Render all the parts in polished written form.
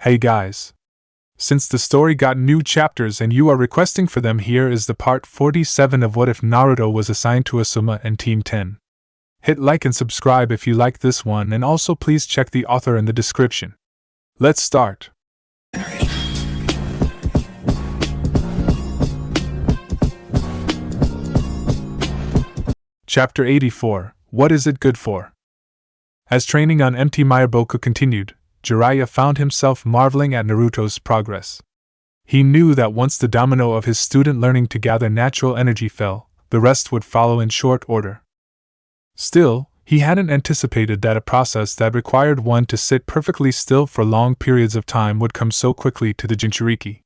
Hey guys. Since the story got new chapters and you are requesting for them, here is the part 47 of What If Naruto Was Assigned to Asuma and Team 10. Hit like and subscribe if you like this one, and also please check the author in the description. Let's start. Chapter 84, What Is It Good For? As training on empty Mayaboku continued, Jiraiya found himself marveling at Naruto's progress. He knew that once the domino of his student learning to gather natural energy fell, the rest would follow in short order. Still, he hadn't anticipated that a process that required one to sit perfectly still for long periods of time would come so quickly to the Jinchuriki.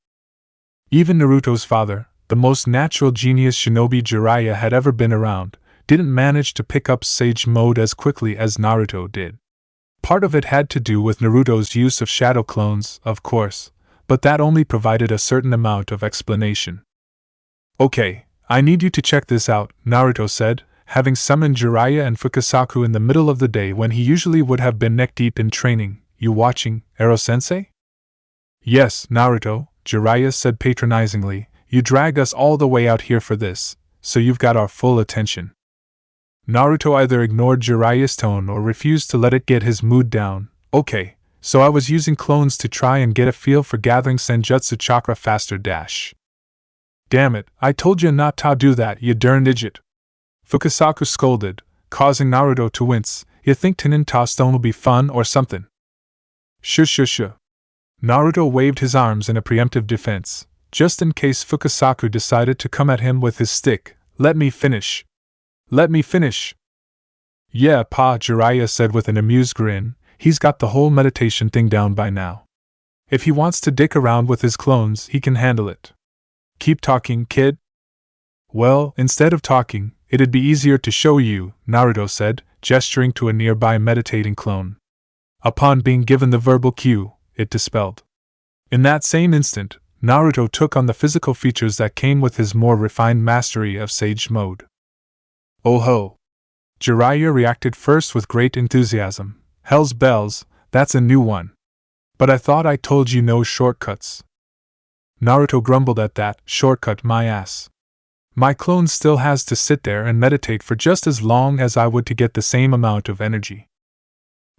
Even Naruto's father, the most natural genius shinobi Jiraiya had ever been around, didn't manage to pick up Sage Mode as quickly as Naruto did. Part of it had to do with Naruto's use of shadow clones, of course, but that only provided a certain amount of explanation. Okay, I need you to check this out, Naruto said, having summoned Jiraiya and Fukasaku in the middle of the day when he usually would have been neck-deep in training. You watching, Ero-sensei? Yes, Naruto, Jiraiya said patronizingly, you drag us all the way out here for this, so you've got our full attention. Naruto either ignored Jiraiya's tone or refused to let it get his mood down. Okay, so I was using clones to try and get a feel for gathering Senjutsu chakra faster dash. Damn it, I told you not to do that, you darn idiot. Fukasaku scolded, causing Naruto to wince. You think Tenin Stone will be fun or something? Shush. Naruto waved his arms in a preemptive defense, just in case Fukasaku decided to come at him with his stick. Let me finish. Yeah, Pa, Jiraiya said with an amused grin, he's got the whole meditation thing down by now. If he wants to dick around with his clones, he can handle it. Keep talking, kid. Well, instead of talking, it'd be easier to show you, Naruto said, gesturing to a nearby meditating clone. Upon being given the verbal cue, it dispelled. In that same instant, Naruto took on the physical features that came with his more refined mastery of Sage Mode. Oh ho! Jiraiya reacted first with great enthusiasm. Hell's bells, that's a new one. But I thought I told you no shortcuts. Naruto grumbled at that. Shortcut my ass. My clone still has to sit there and meditate for just as long as I would to get the same amount of energy.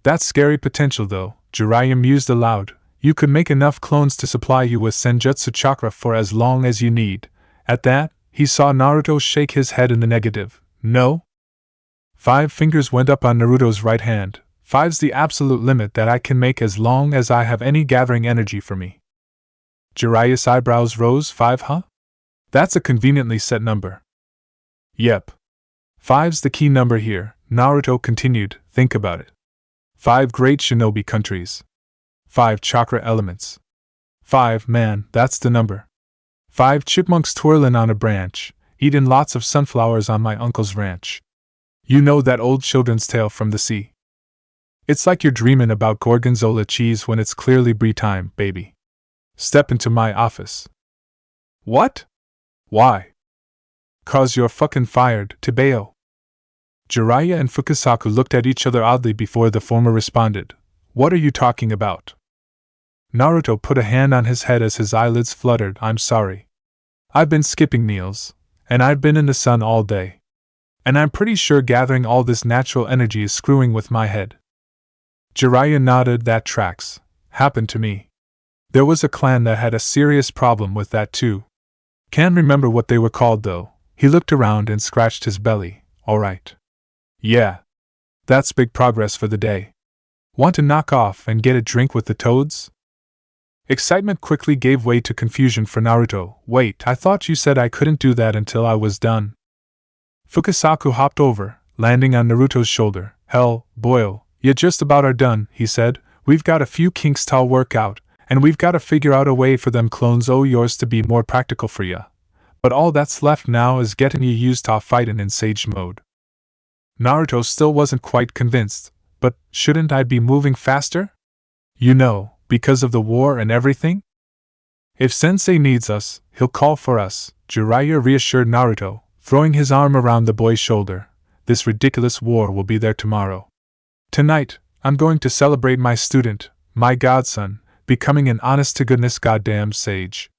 That's scary potential though, Jiraiya mused aloud. You could make enough clones to supply you with Senjutsu chakra for as long as you need. At that, he saw Naruto shake his head in the negative. No? 5 fingers went up on Naruto's right hand. 5's the absolute limit that I can make as long as I have any gathering energy for me. Jiraiya's eyebrows rose. 5, huh? That's a conveniently set number. Yep. 5's the key number here, Naruto continued. Think about it. 5 great shinobi countries. 5 chakra elements. 5, man, that's the number. 5 chipmunks twirling on a branch, eating lots of sunflowers on my uncle's ranch. You know that old children's tale from the sea. It's like you're dreaming about gorgonzola cheese when it's clearly brie time, baby. Step into my office. What? Why? 'Cause you're fucking fired, Tebeo. Jiraiya and Fukasaku looked at each other oddly before the former responded. What are you talking about? Naruto put a hand on his head as his eyelids fluttered. I'm sorry. I've been skipping meals, and I've been in the sun all day. And I'm pretty sure gathering all this natural energy is screwing with my head. Jiraiya nodded. That tracks. Happened to me. There was a clan that had a serious problem with that too. Can't remember what they were called though. He looked around and scratched his belly. Alright. Yeah. That's big progress for the day. Want to knock off and get a drink with the toads? Excitement quickly gave way to confusion for Naruto. Wait, I thought you said I couldn't do that until I was done. Fukasaku hopped over, landing on Naruto's shoulder. Hell, boyo, you just about are done, he said. We've got a few kinks to work out, and we've got to figure out a way for them clones o' yours to be more practical for ya. But all that's left now is getting you used to fighting in Sage Mode. Naruto still wasn't quite convinced, but shouldn't I be moving faster? You know, because of the war and everything? If Sensei needs us, he'll call for us, Jiraiya reassured Naruto, throwing his arm around the boy's shoulder. This ridiculous war will be there tomorrow. Tonight, I'm going to celebrate my student, my godson, becoming an honest-to-goodness goddamn sage.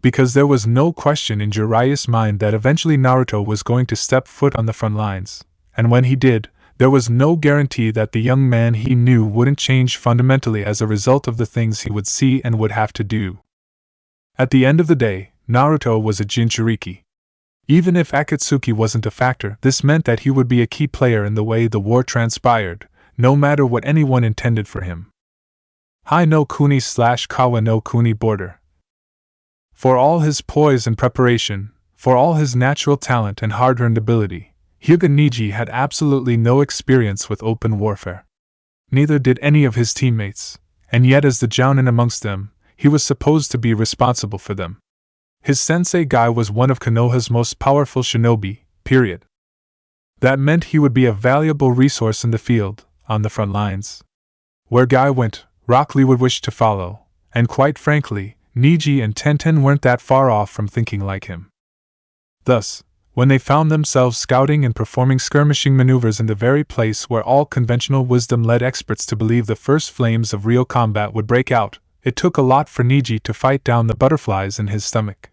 Because there was no question in Jiraiya's mind that eventually Naruto was going to step foot on the front lines, and when he did, there was no guarantee that the young man he knew wouldn't change fundamentally as a result of the things he would see and would have to do. At the end of the day, Naruto was a Jinchuriki. Even if Akatsuki wasn't a factor, this meant that he would be a key player in the way the war transpired, no matter what anyone intended for him. Hai no Kuni / Kawa no Kuni border. For all his poise and preparation, for all his natural talent and hard-earned ability, Hyuga Niji had absolutely no experience with open warfare. Neither did any of his teammates, and yet as the jounin amongst them, he was supposed to be responsible for them. His sensei Guy was one of Konoha's most powerful shinobi, period. That meant he would be a valuable resource in the field, on the front lines. Where Guy went, Rock Lee would wish to follow, and quite frankly, Niji and Tenten weren't that far off from thinking like him. Thus, when they found themselves scouting and performing skirmishing maneuvers in the very place where all conventional wisdom led experts to believe the first flames of real combat would break out, it took a lot for Niji to fight down the butterflies in his stomach.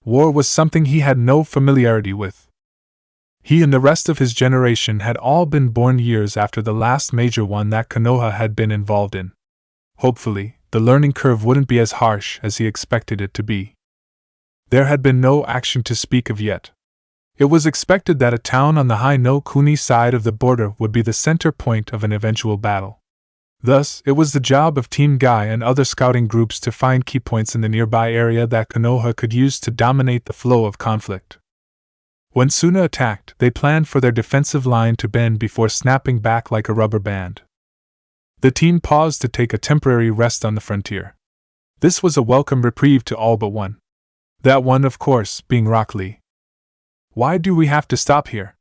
War was something he had no familiarity with. He and the rest of his generation had all been born years after the last major one that Konoha had been involved in. Hopefully, the learning curve wouldn't be as harsh as he expected it to be. There had been no action to speak of yet. It was expected that a town on the Hai no Kuni side of the border would be the center point of an eventual battle. Thus, it was the job of Team Guy and other scouting groups to find key points in the nearby area that Konoha could use to dominate the flow of conflict. When Suna attacked, they planned for their defensive line to bend before snapping back like a rubber band. The team paused to take a temporary rest on the frontier. This was a welcome reprieve to all but one. That one, of course, being Rock Lee. "Why do we have to stop here?"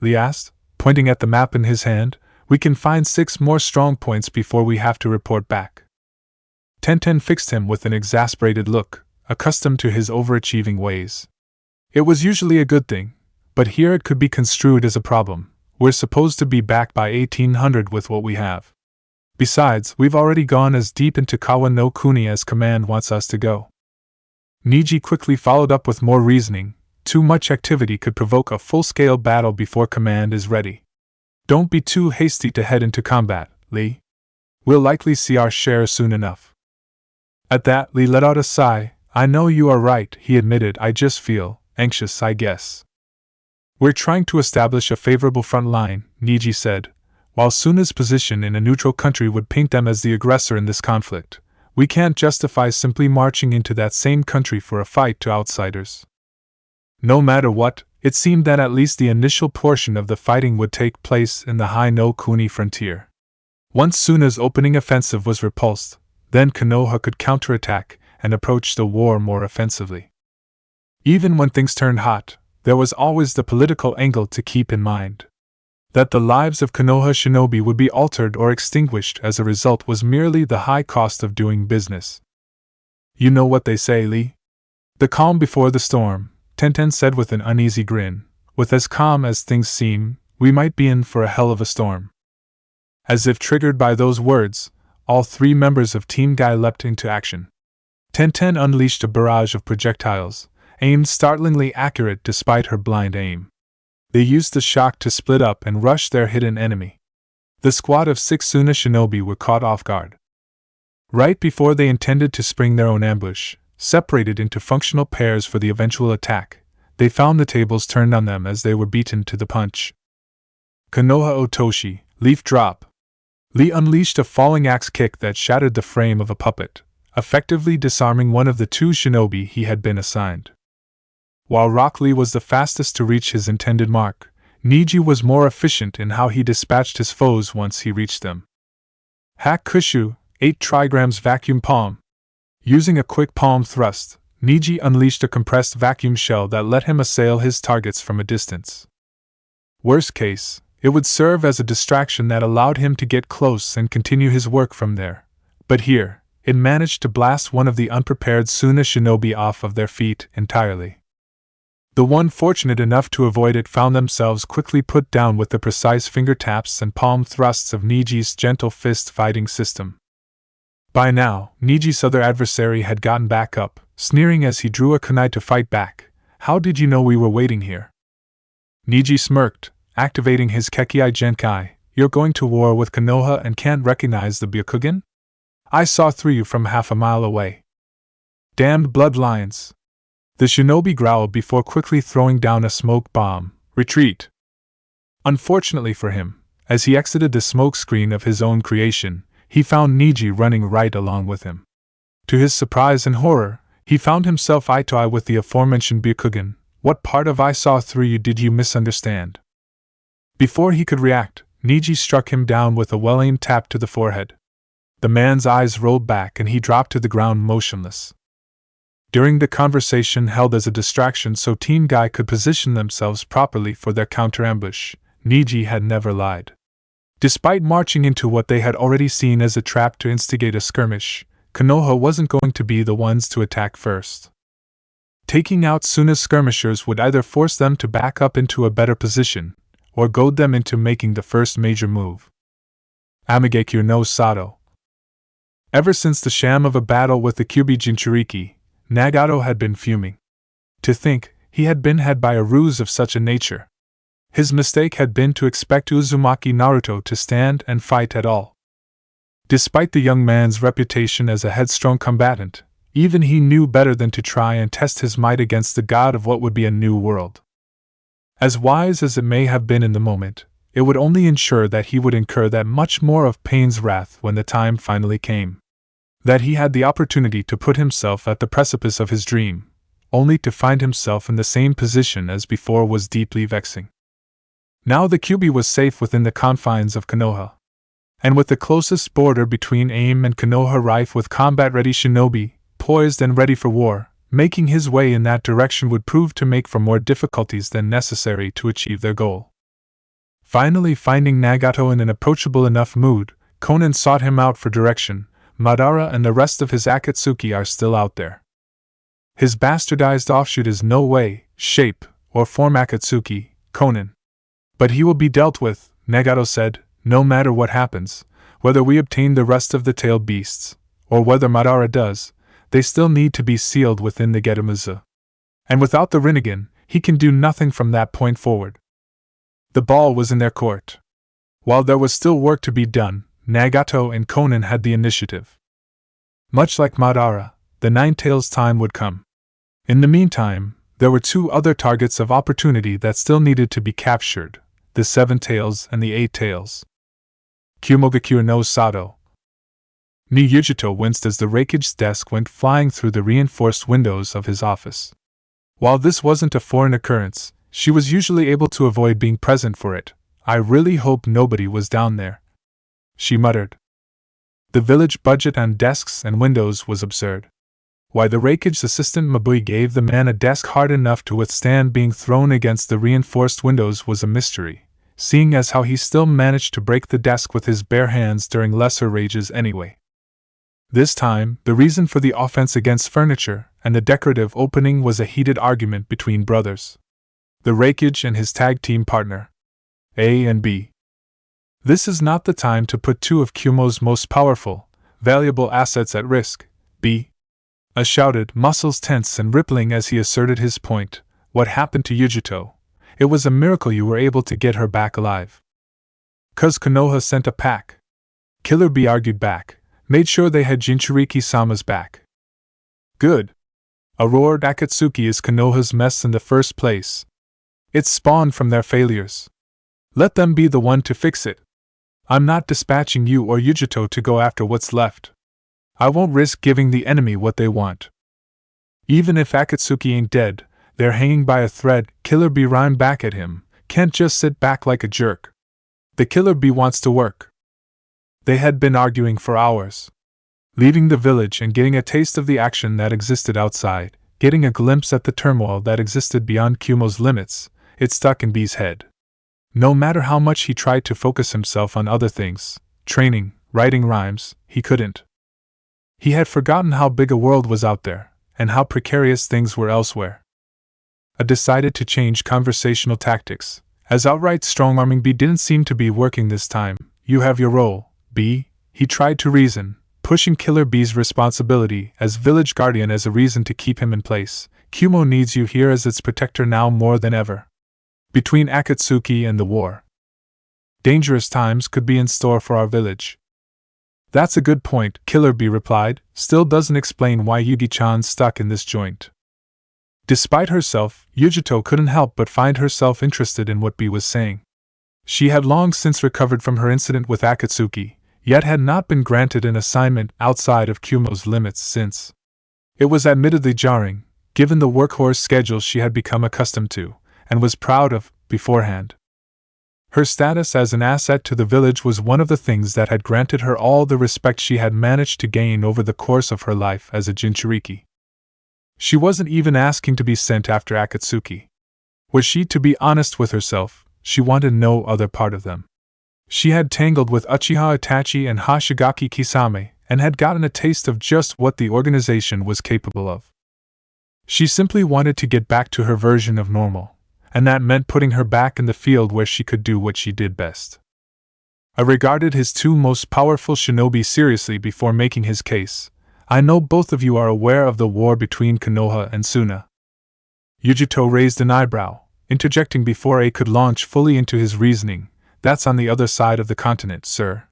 Lee asked, pointing at the map in his hand. "We can find 6 more strong points before we have to report back." Tenten fixed him with an exasperated look, accustomed to his overachieving ways. It was usually a good thing, but here it could be construed as a problem. We're supposed to be back by 1800 with what we have. Besides, we've already gone as deep into Kawa no Kuni as Command wants us to go. Niji quickly followed up with more reasoning. Too much activity could provoke a full-scale battle before Command is ready. Don't be too hasty to head into combat, Lee. We'll likely see our share soon enough. At that, Lee let out a sigh. "I know you are right," he admitted. "I just feel anxious, I guess." "We're trying to establish a favorable front line," Niji said. "While Suna's position in a neutral country would paint them as the aggressor in this conflict, we can't justify simply marching into that same country for a fight to outsiders. No matter what, it seemed that at least the initial portion of the fighting would take place in the Hai no Kuni frontier. Once Suna's opening offensive was repulsed, then Konoha could counterattack and approach the war more offensively. Even when things turned hot, there was always the political angle to keep in mind. That the lives of Konoha shinobi would be altered or extinguished as a result was merely the high cost of doing business. "You know what they say, Lee? The calm before the storm," Tenten said with an uneasy grin. "With as calm as things seem, we might be in for a hell of a storm." As if triggered by those words, all 3 members of Team Guy leapt into action. Tenten unleashed a barrage of projectiles, aimed startlingly accurate despite her blind aim. They used the shock to split up and rush their hidden enemy. The squad of 6 Suna shinobi were caught off guard. Right before they intended to spring their own ambush, separated into functional pairs for the eventual attack, they found the tables turned on them as they were beaten to the punch. Konoha Otoshi, leaf drop. Lee unleashed a falling axe kick that shattered the frame of a puppet, effectively disarming one of the 2 shinobi he had been assigned. While Rock Lee was the fastest to reach his intended mark, Niji was more efficient in how he dispatched his foes once he reached them. Hakushu, 8 trigrams vacuum palm. Using a quick palm thrust, Niji unleashed a compressed vacuum shell that let him assail his targets from a distance. Worst case, it would serve as a distraction that allowed him to get close and continue his work from there. But here, it managed to blast one of the unprepared Suna shinobi off of their feet entirely. The one fortunate enough to avoid it found themselves quickly put down with the precise finger taps and palm thrusts of Niji's gentle fist fighting system. By now, Niji's other adversary had gotten back up, sneering as he drew a kunai to fight back. How did you know we were waiting here? Niji smirked, activating his Kekkei Genkai. You're going to war with Konoha and can't recognize the Byakugan? I saw through you from half a mile away. Damned bloodlines! The shinobi growled before quickly throwing down a smoke bomb. Retreat! Unfortunately for him, as he exited the smoke screen of his own creation, he found Niji running right along with him. To his surprise and horror, he found himself eye to eye with the aforementioned Byakugan. What part of I saw through you did you misunderstand? Before he could react, Niji struck him down with a well-aimed tap to the forehead. The man's eyes rolled back and he dropped to the ground motionless. During the conversation held as a distraction so Team Guy could position themselves properly for their counter-ambush, Niji had never lied. Despite marching into what they had already seen as a trap to instigate a skirmish, Konoha wasn't going to be the ones to attack first. Taking out Suna's skirmishers would either force them to back up into a better position, or goad them into making the first major move. Amigekure no Sato. Ever since the sham of a battle with the Kyuubi Jinchuriki, Nagato had been fuming. To think he had been had by a ruse of such a nature. His mistake had been to expect Uzumaki Naruto to stand and fight at all. Despite the young man's reputation as a headstrong combatant, even he knew better than to try and test his might against the god of what would be a new world. As wise as it may have been in the moment, it would only ensure that he would incur that much more of pain's wrath when the time finally came. That he had the opportunity to put himself at the precipice of his dream, only to find himself in the same position as before was deeply vexing. Now the Kyuubi was safe within the confines of Konoha. And with the closest border between AIM and Konoha rife with combat-ready shinobi, poised and ready for war, making his way in that direction would prove to make for more difficulties than necessary to achieve their goal. Finally finding Nagato in an approachable enough mood, Konan sought him out for direction. Madara and the rest of his Akatsuki are still out there. His bastardized offshoot is no way, shape, or form Akatsuki, Konan. But he will be dealt with, Nagato said, no matter what happens, whether we obtain the rest of the tailed beasts, or whether Madara does, they still need to be sealed within the Gettamazu. And without the Rinnegan, he can do nothing from that point forward. The ball was in their court. While there was still work to be done, Nagato and Konan had the initiative. Much like Madara, the Nine-Tails time would come. In the meantime, there were two other targets of opportunity that still needed to be captured, the Seven-Tails and the Eight-Tails. Kumogakure no Sato. Niyujito winced as the Raikage's desk went flying through the reinforced windows of his office. While this wasn't a foreign occurrence, she was usually able to avoid being present for it. I really hope nobody was down there, she muttered. The village budget on desks and windows was absurd. Why the Raikage's assistant Mabui gave the man a desk hard enough to withstand being thrown against the reinforced windows was a mystery, seeing as how he still managed to break the desk with his bare hands during lesser rages anyway. This time, the reason for the offense against furniture and the decorative opening was a heated argument between brothers. The Raikage and his tag team partner, A and B. This is not the time to put two of Kumo's most powerful, valuable assets at risk, B. A shouted, muscles tense and rippling as he asserted his point. What happened to Yujito? It was a miracle you were able to get her back alive. 'Cause Konoha sent a pack. Killer B argued back, made sure they had Jinchuriki-sama's back. Good. A roared Akatsuki is Konoha's mess in the first place. It's spawned from their failures. Let them be the one to fix it. I'm not dispatching you or Yujito to go after what's left. I won't risk giving the enemy what they want. Even if Akatsuki ain't dead, they're hanging by a thread, Killer B rhymed back at him, can't just sit back like a jerk. The Killer B wants to work. They had been arguing for hours. Leaving the village and getting a taste of the action that existed outside, getting a glimpse at the turmoil that existed beyond Kumo's limits, it stuck in B's head. No matter how much he tried to focus himself on other things, training, writing rhymes, he couldn't. He had forgotten how big a world was out there, and how precarious things were elsewhere. I decided to change conversational tactics, as outright strong-arming B didn't seem to be working this time. You have your role, B, he tried to reason, pushing Killer Bee's responsibility as village guardian as a reason to keep him in place. Kumo needs you here as its protector now more than ever. Between Akatsuki and the war, dangerous times could be in store for our village. That's a good point, Killer Bee replied, still doesn't explain why Yugi-chan's stuck in this joint. Despite herself, Yujito couldn't help but find herself interested in what Bee was saying. She had long since recovered from her incident with Akatsuki, yet had not been granted an assignment outside of Kumo's limits since. It was admittedly jarring, given the workhorse schedule she had become accustomed to, and was proud of, beforehand. Her status as an asset to the village was one of the things that had granted her all the respect she had managed to gain over the course of her life as a Jinchuriki. She wasn't even asking to be sent after Akatsuki. Were she to be honest with herself, she wanted no other part of them. She had tangled with Uchiha Itachi and Hoshigaki Kisame, and had gotten a taste of just what the organization was capable of. She simply wanted to get back to her version of normal, and that meant putting her back in the field where she could do what she did best. I regarded his two most powerful shinobi seriously before making his case. I know both of you are aware of the war between Konoha and Suna. Yujito raised an eyebrow, interjecting before A could launch fully into his reasoning. That's on the other side of the continent, sir.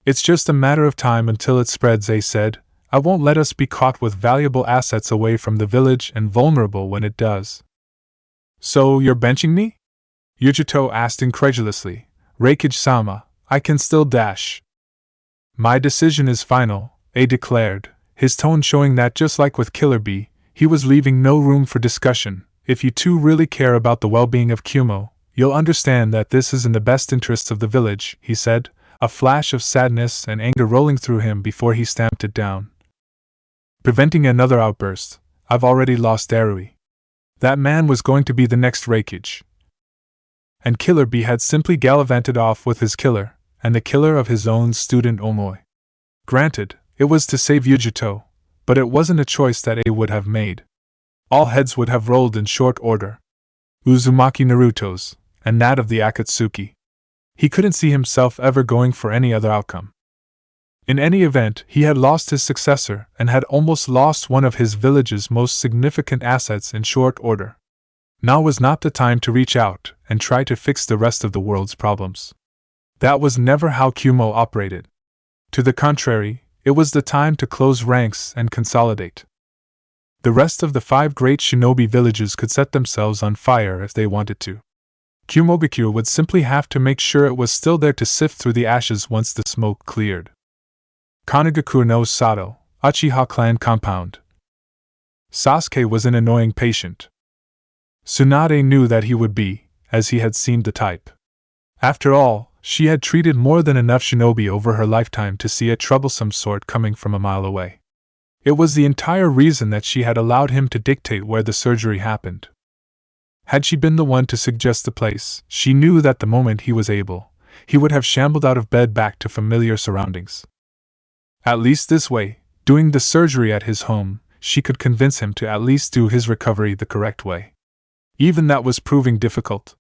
It's just a matter of time until it spreads, A said. I won't let us be caught with valuable assets away from the village and vulnerable when it does. So you're benching me? Yujito asked incredulously. Reikage-sama, I can still dash. My decision is final, A declared, his tone showing that just like with Killer Bee, he was leaving no room for discussion. If you two really care about the well-being of Kumo, you'll understand that this is in the best interests of the village, he said, a flash of sadness and anger rolling through him before he stamped it down. Preventing another outburst, I've already lost Arui. That man was going to be the next Reikage. And Killer Bee had simply gallivanted off with his killer, and the killer of his own student Omoi. Granted, it was to save Yujito, but it wasn't a choice that A would have made. All heads would have rolled in short order. Uzumaki Naruto's, and that of the Akatsuki. He couldn't see himself ever going for any other outcome. In any event, he had lost his successor and had almost lost one of his village's most significant assets in short order. Now was not the time to reach out and try to fix the rest of the world's problems. That was never how Kumo operated. To the contrary, it was the time to close ranks and consolidate. The rest of the 5 great shinobi villages could set themselves on fire if they wanted to. Kumogakure would simply have to make sure it was still there to sift through the ashes once the smoke cleared. Konagakure no Sato, Uchiha clan compound. Sasuke was an annoying patient. Tsunade knew that he would be, as he had seemed the type. After all, she had treated more than enough shinobi over her lifetime to see a troublesome sort coming from a mile away. It was the entire reason that she had allowed him to dictate where the surgery happened. Had she been the one to suggest the place, she knew that the moment he was able, he would have shambled out of bed back to familiar surroundings. At least this way, doing the surgery at his home, she could convince him to at least do his recovery the correct way. Even that was proving difficult.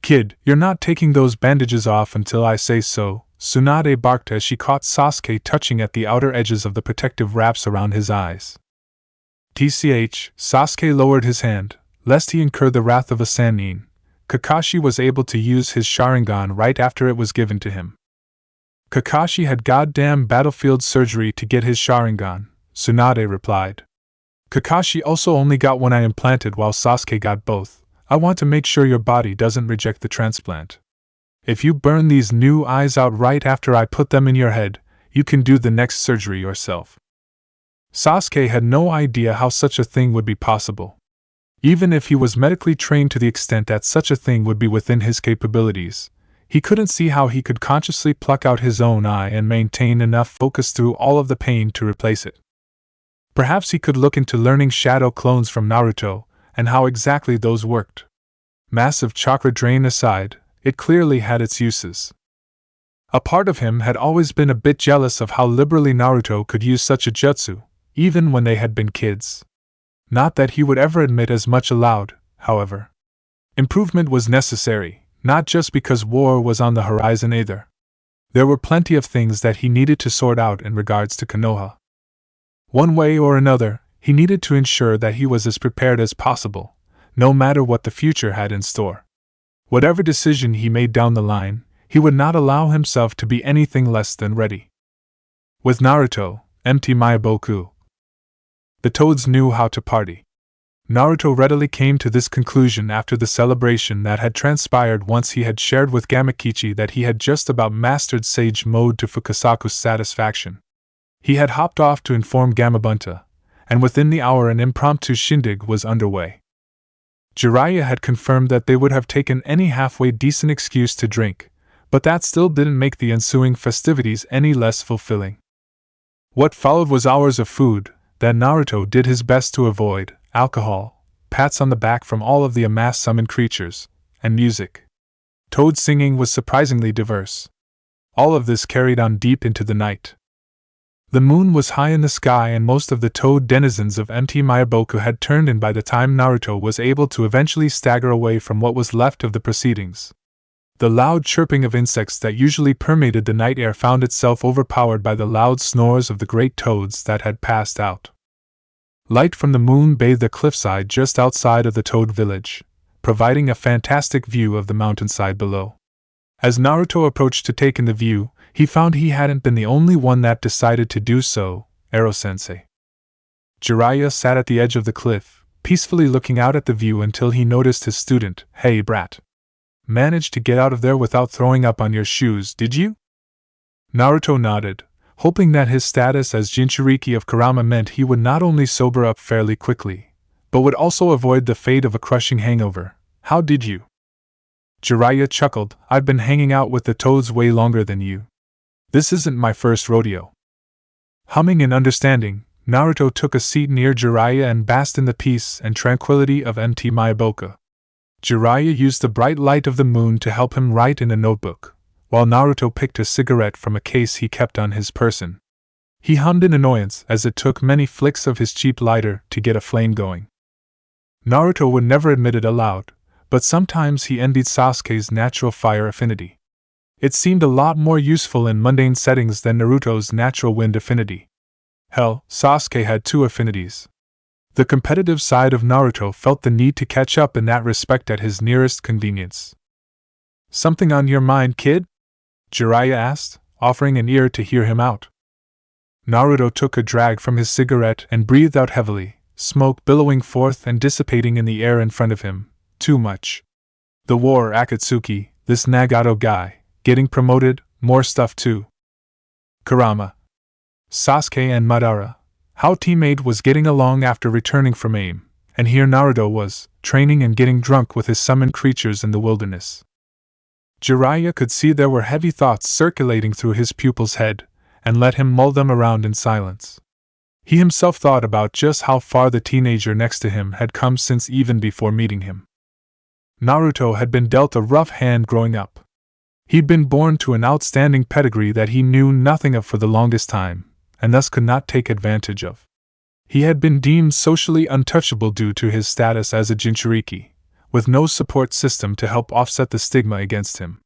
Kid, you're not taking those bandages off until I say so, Tsunade barked as she caught Sasuke touching at the outer edges of the protective wraps around his eyes. Sasuke lowered his hand, lest he incur the wrath of a Sannin. Kakashi was able to use his Sharingan right after it was given to him. Kakashi had goddamn battlefield surgery to get his Sharingan, Tsunade replied. Kakashi also only got one eye implanted while Sasuke got both. I want to make sure your body doesn't reject the transplant. If you burn these new eyes out right after I put them in your head, you can do the next surgery yourself. Sasuke had no idea how such a thing would be possible. Even if he was medically trained to the extent that such a thing would be within his capabilities, he couldn't see how he could consciously pluck out his own eye and maintain enough focus through all of the pain to replace it. Perhaps he could look into learning shadow clones from Naruto, and how exactly those worked. Massive chakra drain aside, it clearly had its uses. A part of him had always been a bit jealous of how liberally Naruto could use such a jutsu, even when they had been kids. Not that he would ever admit as much aloud, however. Improvement was necessary, not just because war was on the horizon either. There were plenty of things that he needed to sort out in regards to Konoha. One way or another, he needed to ensure that he was as prepared as possible, no matter what the future had in store. Whatever decision he made down the line, he would not allow himself to be anything less than ready. With Naruto, Mt. Maiboku, the Toads knew how to party. Naruto readily came to this conclusion after the celebration that had transpired once he had shared with Gamakichi that he had just about mastered Sage Mode to Fukasaku's satisfaction. He had hopped off to inform Gamabunta, and within the hour an impromptu shindig was underway. Jiraiya had confirmed that they would have taken any halfway decent excuse to drink, but that still didn't make the ensuing festivities any less fulfilling. What followed was hours of food that Naruto did his best to avoid, alcohol, pats on the back from all of the amassed summoned creatures, and music. Toad singing was surprisingly diverse. All of this carried on deep into the night. The moon was high in the sky and most of the Toad denizens of Mt. Maiboku had turned in by the time Naruto was able to eventually stagger away from what was left of the proceedings. The loud chirping of insects that usually permeated the night air found itself overpowered by the loud snores of the great toads that had passed out. Light from the moon bathed the cliffside just outside of the Toad village, providing a fantastic view of the mountainside below. As Naruto approached to take in the view, he found he hadn't been the only one that decided to do so, Ero-sensei. Jiraiya sat at the edge of the cliff, peacefully looking out at the view until he noticed his student. "Hey brat. Managed to get out of there without throwing up on your shoes, did you?" Naruto nodded, hoping that his status as Jinchuriki of Kurama meant he would not only sober up fairly quickly, but would also avoid the fate of a crushing hangover. "How did you?" Jiraiya chuckled. "I've been hanging out with the Toads way longer than you. This isn't my first rodeo." Humming in understanding, Naruto took a seat near Jiraiya and basked in the peace and tranquility of Mt. Maiboku. Jiraiya used the bright light of the moon to help him write in a notebook, while Naruto picked a cigarette from a case he kept on his person. He hummed in annoyance as it took many flicks of his cheap lighter to get a flame going. Naruto would never admit it aloud, but sometimes he envied Sasuke's natural fire affinity. It seemed a lot more useful in mundane settings than Naruto's natural wind affinity. Hell, Sasuke had two affinities. The competitive side of Naruto felt the need to catch up in that respect at his nearest convenience. "Something on your mind, kid?" Jiraiya asked, offering an ear to hear him out. Naruto took a drag from his cigarette and breathed out heavily, smoke billowing forth and dissipating in the air in front of him. "Too much. The war, Akatsuki, this Nagato guy, getting promoted, more stuff too. Kurama, Sasuke and Madara, how teammate was getting along after returning from AIM, and here Naruto was, training and getting drunk with his summoned creatures in the wilderness." Jiraiya could see there were heavy thoughts circulating through his pupil's head, and let him mull them around in silence. He himself thought about just how far the teenager next to him had come since even before meeting him. Naruto had been dealt a rough hand growing up. He'd been born to an outstanding pedigree that he knew nothing of for the longest time, and thus could not take advantage of. He had been deemed socially untouchable due to his status as a Jinchuriki, with no support system to help offset the stigma against him.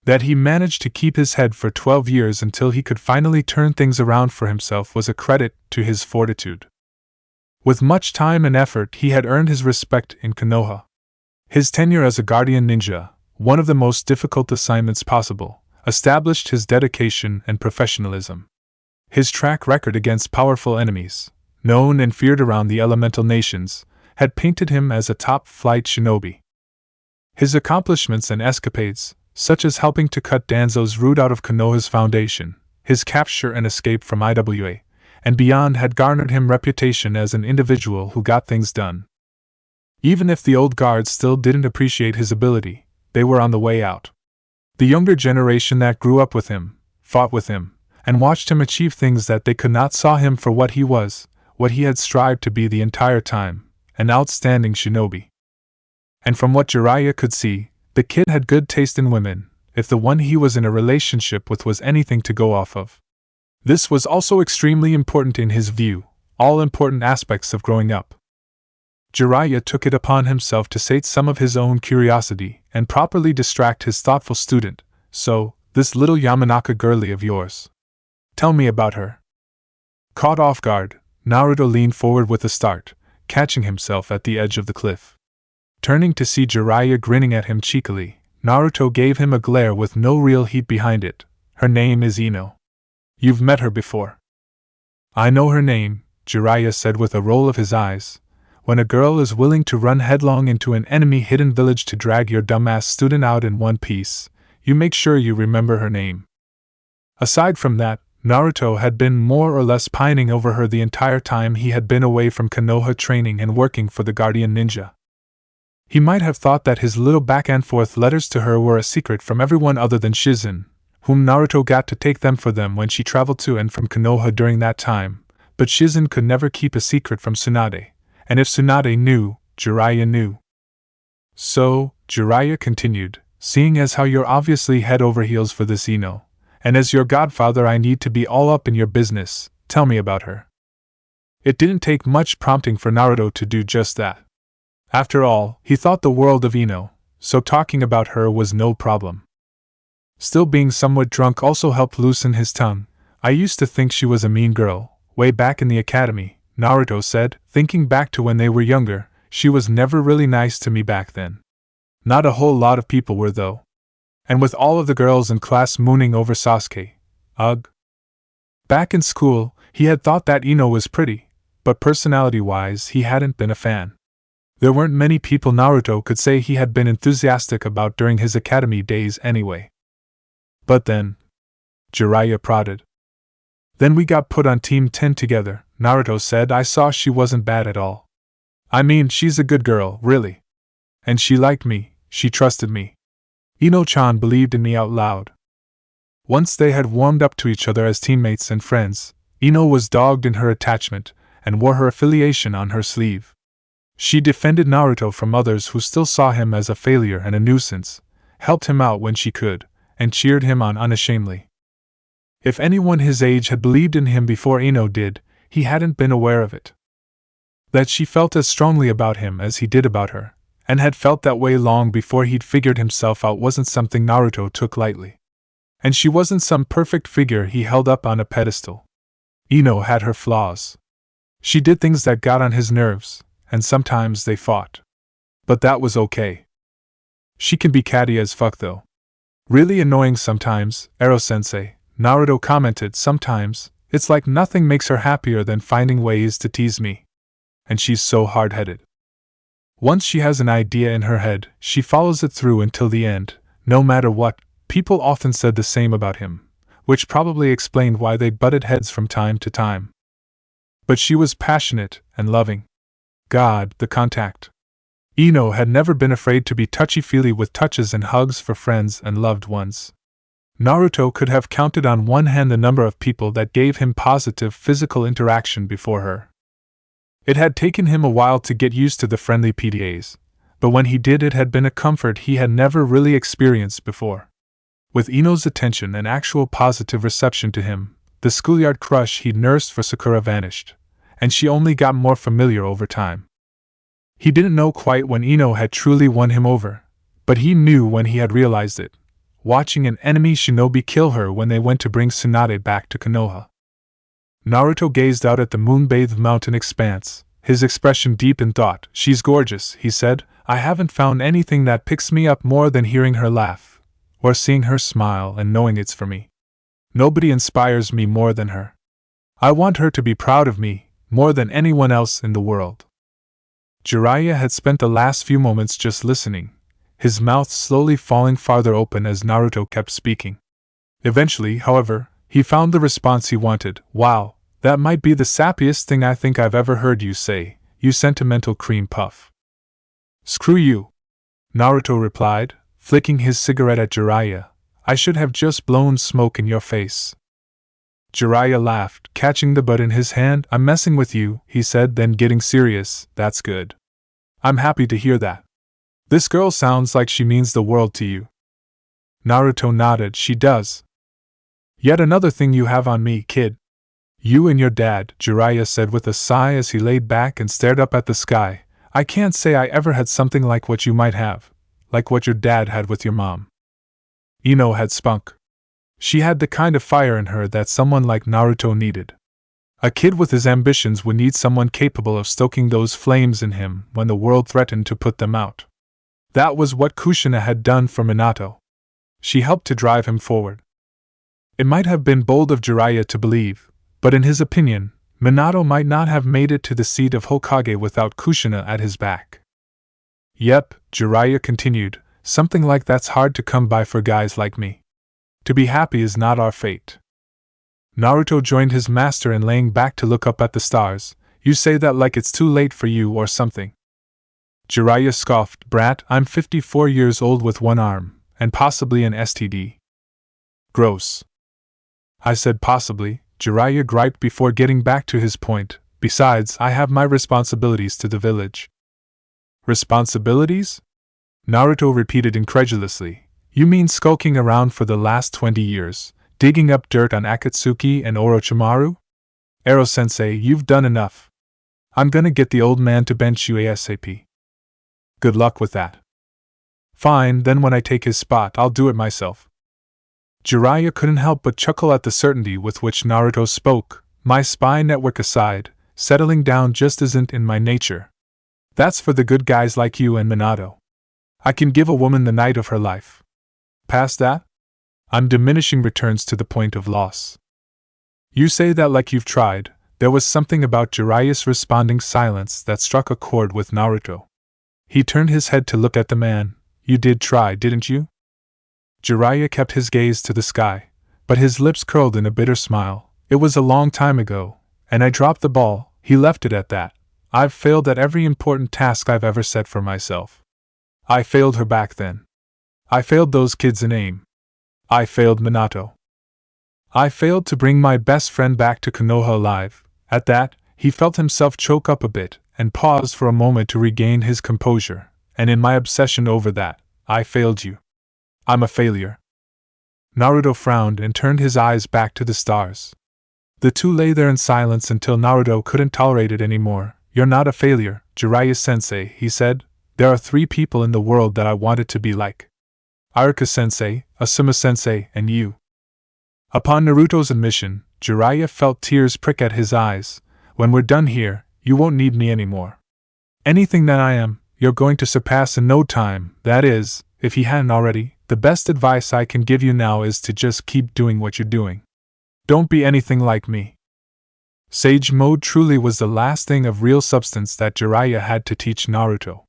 That he managed to keep his head for 12 years until he could finally turn things around for himself was a credit to his fortitude. With much time and effort he had earned his respect in Konoha. His tenure as a guardian ninja, one of the most difficult assignments possible, established his dedication and professionalism. His track record against powerful enemies, known and feared around the elemental nations, had painted him as a top-flight shinobi. His accomplishments and escapades, such as helping to cut Danzo's root out of Konoha's foundation, his capture and escape from IWA, and beyond had garnered him reputation as an individual who got things done. Even if the old guard still didn't appreciate his ability, they were on the way out. The younger generation that grew up with him, fought with him, and watched him achieve things that they could not saw him for what he was, what he had strived to be the entire time, an outstanding shinobi. And from what Jiraiya could see, the kid had good taste in women, if the one he was in a relationship with was anything to go off of. This was also extremely important in his view, all important aspects of growing up. Jiraiya took it upon himself to sate some of his own curiosity and properly distract his thoughtful student, so, This little Yamanaka girlie of yours. Tell me about her. Caught off guard, Naruto leaned forward with a start, catching himself at the edge of the cliff. Turning to see Jiraiya grinning at him cheekily, Naruto gave him a glare with no real heat behind it. Her name is Ino. You've met her before. I know her name, Jiraiya said with a roll of his eyes. When a girl is willing to run headlong into an enemy-hidden village to drag your dumbass student out in one piece, you make sure you remember her name. Aside from that, Naruto had been more or less pining over her the entire time he had been away from Konoha training and working for the Guardian Ninja. He might have thought that his little back-and-forth letters to her were a secret from everyone other than Shizen, whom Naruto got to take them for them when she traveled to and from Konoha during that time, but Shizen could never keep a secret from Tsunade, and if Tsunade knew, Jiraiya knew. So, Jiraiya continued, seeing as how you're obviously head over heels for this Ino, and as your godfather I need to be all up in your business, tell me about her. It didn't take much prompting for Naruto to do just that. After all, he thought the world of Ino, so talking about her was no problem. Still being somewhat drunk also helped loosen his tongue. I used to think she was a mean girl, way back in the academy, Naruto said, thinking back to when they were younger. She was never really nice to me back then. Not a whole lot of people were though. And with all of the girls in class mooning over Sasuke, ugh. Back in school, he had thought that Ino was pretty, but personality-wise he hadn't been a fan. There weren't many people Naruto could say he had been enthusiastic about during his academy days anyway. But then, Jiraiya prodded. Then we got put on Team 10 together, Naruto said. I saw she wasn't bad at all. I mean, she's a good girl, really. And she liked me, she trusted me. Ino-chan believed in me out loud. Once they had warmed up to each other as teammates and friends, Ino was dogged in her attachment, and wore her affiliation on her sleeve. She defended Naruto from others who still saw him as a failure and a nuisance, helped him out when she could, and cheered him on unashamedly. If anyone his age had believed in him before Ino did, he hadn't been aware of it. That she felt as strongly about him as he did about her, and had felt that way long before he'd figured himself out, wasn't something Naruto took lightly. And she wasn't some perfect figure he held up on a pedestal. Ino had her flaws. She did things that got on his nerves, and sometimes they fought. But that was okay. She can be catty as fuck though. Really annoying sometimes, Ero-sensei, Naruto commented. Sometimes, it's like nothing makes her happier than finding ways to tease me. And she's so hard-headed. Once she has an idea in her head, she follows it through until the end, no matter what. People often said the same about him, which probably explained why they butted heads from time to time. But she was passionate and loving. God, the contact. Ino had never been afraid to be touchy-feely with touches and hugs for friends and loved ones. Naruto could have counted on one hand the number of people that gave him positive physical interaction before her. It had taken him a while to get used to the friendly PDAs, but when he did, it had been a comfort he had never really experienced before. With Ino's attention and actual positive reception to him, the schoolyard crush he'd nursed for Sakura vanished, and she only got more familiar over time. He didn't know quite when Ino had truly won him over, but he knew when he had realized it, watching an enemy shinobi kill her when they went to bring Tsunade back to Konoha. Naruto gazed out at the moon-bathed mountain expanse, his expression deep in thought. She's gorgeous, he said. I haven't found anything that picks me up more than hearing her laugh, or seeing her smile and knowing it's for me. Nobody inspires me more than her. I want her to be proud of me, more than anyone else in the world. Jiraiya had spent the last few moments just listening, his mouth slowly falling farther open as Naruto kept speaking. Eventually, however, he found the response he wanted. Wow, that might be the sappiest thing I think I've ever heard you say, you sentimental cream puff. Screw you, Naruto replied, flicking his cigarette at Jiraiya. I should have just blown smoke in your face. Jiraiya laughed, catching the butt in his hand. I'm messing with you, he said, then getting serious. That's good. I'm happy to hear that. This girl sounds like she means the world to you. Naruto nodded. She does. Yet another thing you have on me, kid. You and your dad, Jiraiya said with a sigh as he laid back and stared up at the sky. I can't say I ever had something like what you might have, like what your dad had with your mom. Ino had spunk. She had the kind of fire in her that someone like Naruto needed. A kid with his ambitions would need someone capable of stoking those flames in him when the world threatened to put them out. That was what Kushina had done for Minato. She helped to drive him forward. It might have been bold of Jiraiya to believe, but in his opinion, Minato might not have made it to the seat of Hokage without Kushina at his back. Yep, Jiraiya continued, something like that's hard to come by for guys like me. To be happy is not our fate. Naruto joined his master in laying back to look up at the stars. You say that like it's too late for you or something. Jiraiya scoffed, brat, I'm 54 years old with one arm, and possibly an STD. Gross. I said possibly, Jiraiya griped before getting back to his point. Besides, I have my responsibilities to the village. Responsibilities? Naruto repeated incredulously. You mean skulking around for the last 20 years, digging up dirt on Akatsuki and Orochimaru? Ero-sensei, you've done enough. I'm gonna get the old man to bench you ASAP. Good luck with that. Fine, then when I take his spot, I'll do it myself. Jiraiya couldn't help but chuckle at the certainty with which Naruto spoke. My spy network aside, settling down just isn't in my nature. That's for the good guys like you and Minato. I can give a woman the night of her life. Past that? I'm diminishing returns to the point of loss. You say that like you've tried. There was something about Jiraiya's responding silence that struck a chord with Naruto. He turned his head to look at the man. You did try, didn't you? Jiraiya kept his gaze to the sky, but his lips curled in a bitter smile. It was a long time ago, and I dropped the ball. He left it at that. I've failed at every important task I've ever set for myself. I failed her back then. I failed those kids in AIM. I failed Minato. I failed to bring my best friend back to Konoha alive. At that, he felt himself choke up a bit, and paused for a moment to regain his composure. And in my obsession over that, I failed you. I'm a failure. Naruto frowned and turned his eyes back to the stars. The two lay there in silence until Naruto couldn't tolerate it anymore. You're not a failure, Jiraiya-sensei, he said. There are 3 people in the world that I wanted to be like. Iruka-sensei, Asuma-sensei, and you. Upon Naruto's admission, Jiraiya felt tears prick at his eyes. When we're done here, you won't need me anymore. Anything that I am, you're going to surpass in no time. That is, if he hadn't already, the best advice I can give you now is to just keep doing what you're doing. Don't be anything like me. Sage mode truly was the last thing of real substance that Jiraiya had to teach Naruto.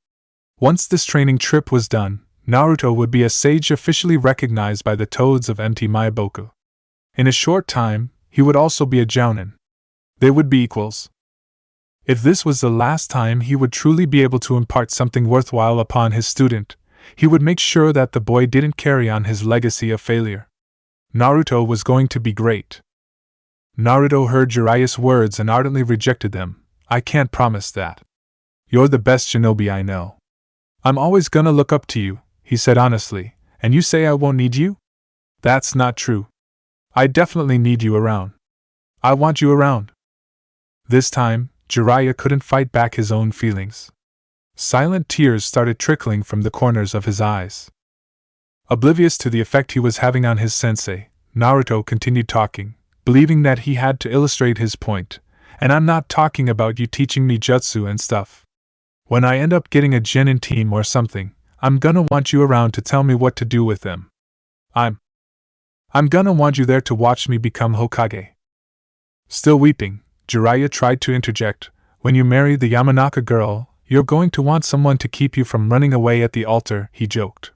Once this training trip was done, Naruto would be a sage officially recognized by the toads of MT Maiboku. In a short time, he would also be a jounin. They would be equals. If this was the last time he would truly be able to impart something worthwhile upon his student, he would make sure that the boy didn't carry on his legacy of failure. Naruto was going to be great. Naruto heard Jiraiya's words and ardently rejected them. I can't promise that. You're the best shinobi I know. I'm always gonna look up to you, he said honestly, and you say I won't need you? That's not true. I definitely need you around. I want you around. This time, Jiraiya couldn't fight back his own feelings. Silent tears started trickling from the corners of his eyes. Oblivious to the effect he was having on his sensei, Naruto continued talking, believing that he had to illustrate his point. And I'm not talking about you teaching me jutsu and stuff. When I end up getting a genin team or something, I'm gonna want you around to tell me what to do with them. I'm gonna want you there to watch me become Hokage. Still weeping, Jiraiya tried to interject. When you marry the Yamanaka girl, you're going to want someone to keep you from running away at the altar, he joked.